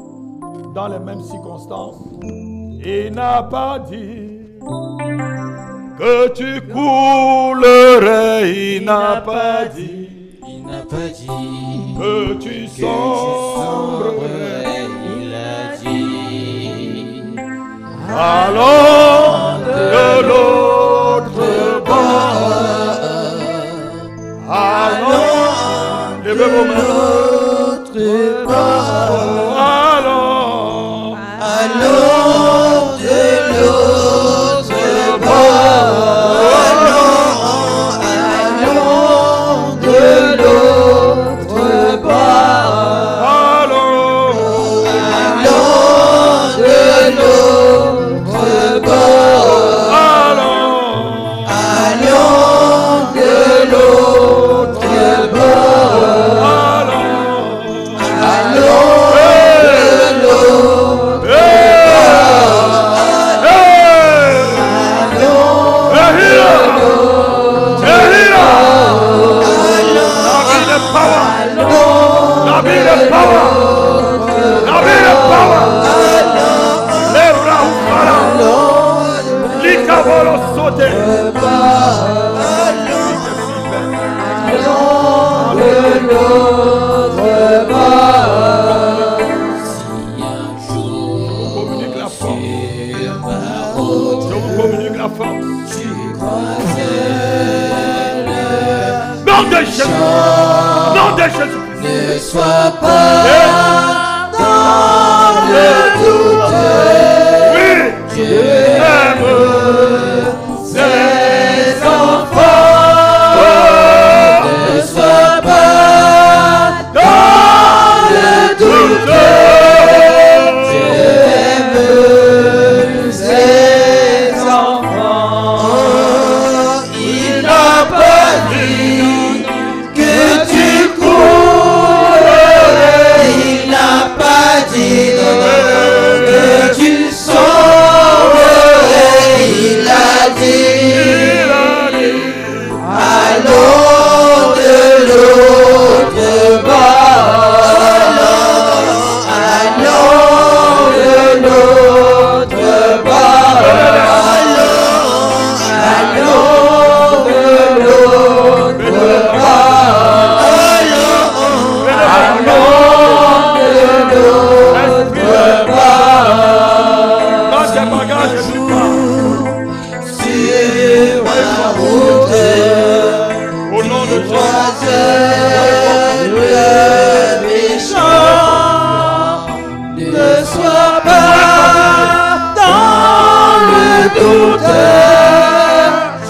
dans les mêmes circonstances, il n'a pas dit que tu coulerais, il n'a pas dit. Il n'a pas dit que tu sombrerais, il a dit. Allons de l'autre bord. Allons, levez vos mains. Allons de l'autre bord. Allons de l'autre bord. Allons de l'autre bord. Allons de l'autre bord. Ne sois pas dans le doute. Oui. Dieu aime ses enfants. Ne sois route. Au nom de Jésus. Le méchant ne sois pas dans le doute.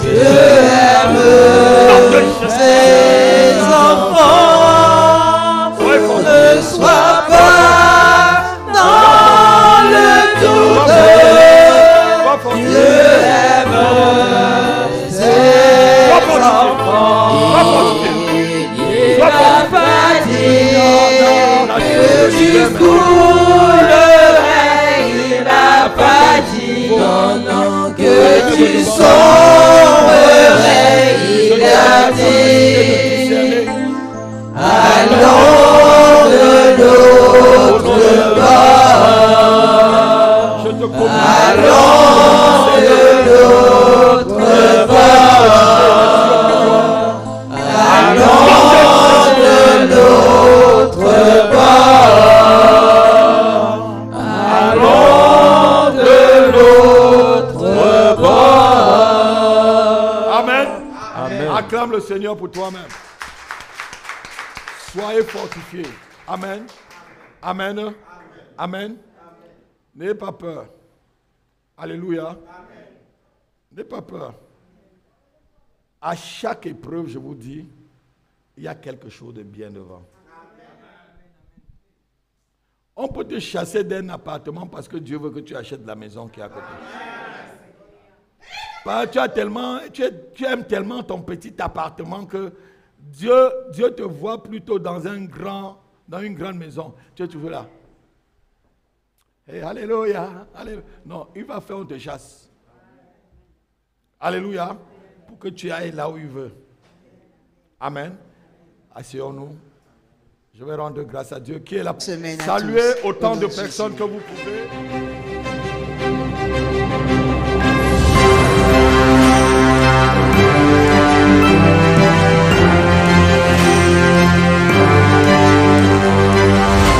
Dieu aime ses enfants. Ne sois pas dans le doute. Dieu aime ses enfants. Il n'a pas dit que tu coulerais. Il n'a pas dit que tu sauverais. Il a dit allons de l'autre bord. Allons de l'autre bord. Allons de l'autre bord. Allons de l'autre bord. Amen. Amen. Acclame le Seigneur pour toi-même. Soyez fortifiés. Amen. Amen. Amen. Amen. N'ayez pas peur. Alléluia. N'ayez pas peur. À chaque épreuve, je vous dis, il y a quelque chose de bien devant. On peut te chasser d'un appartement parce que Dieu veut que tu achètes la maison qui est à côté. Tu aimes tellement ton petit appartement que Dieu te voit plutôt dans une grande maison. Tu es toujours là. Hey, alléluia, alléluia. Non, il va faire, on te chasse. Alléluia. Pour que tu ailles là où il veut. Amen. Asseyons-nous. Je vais rendre grâce à Dieu qui est là. Saluez autant de personnes que vous pouvez.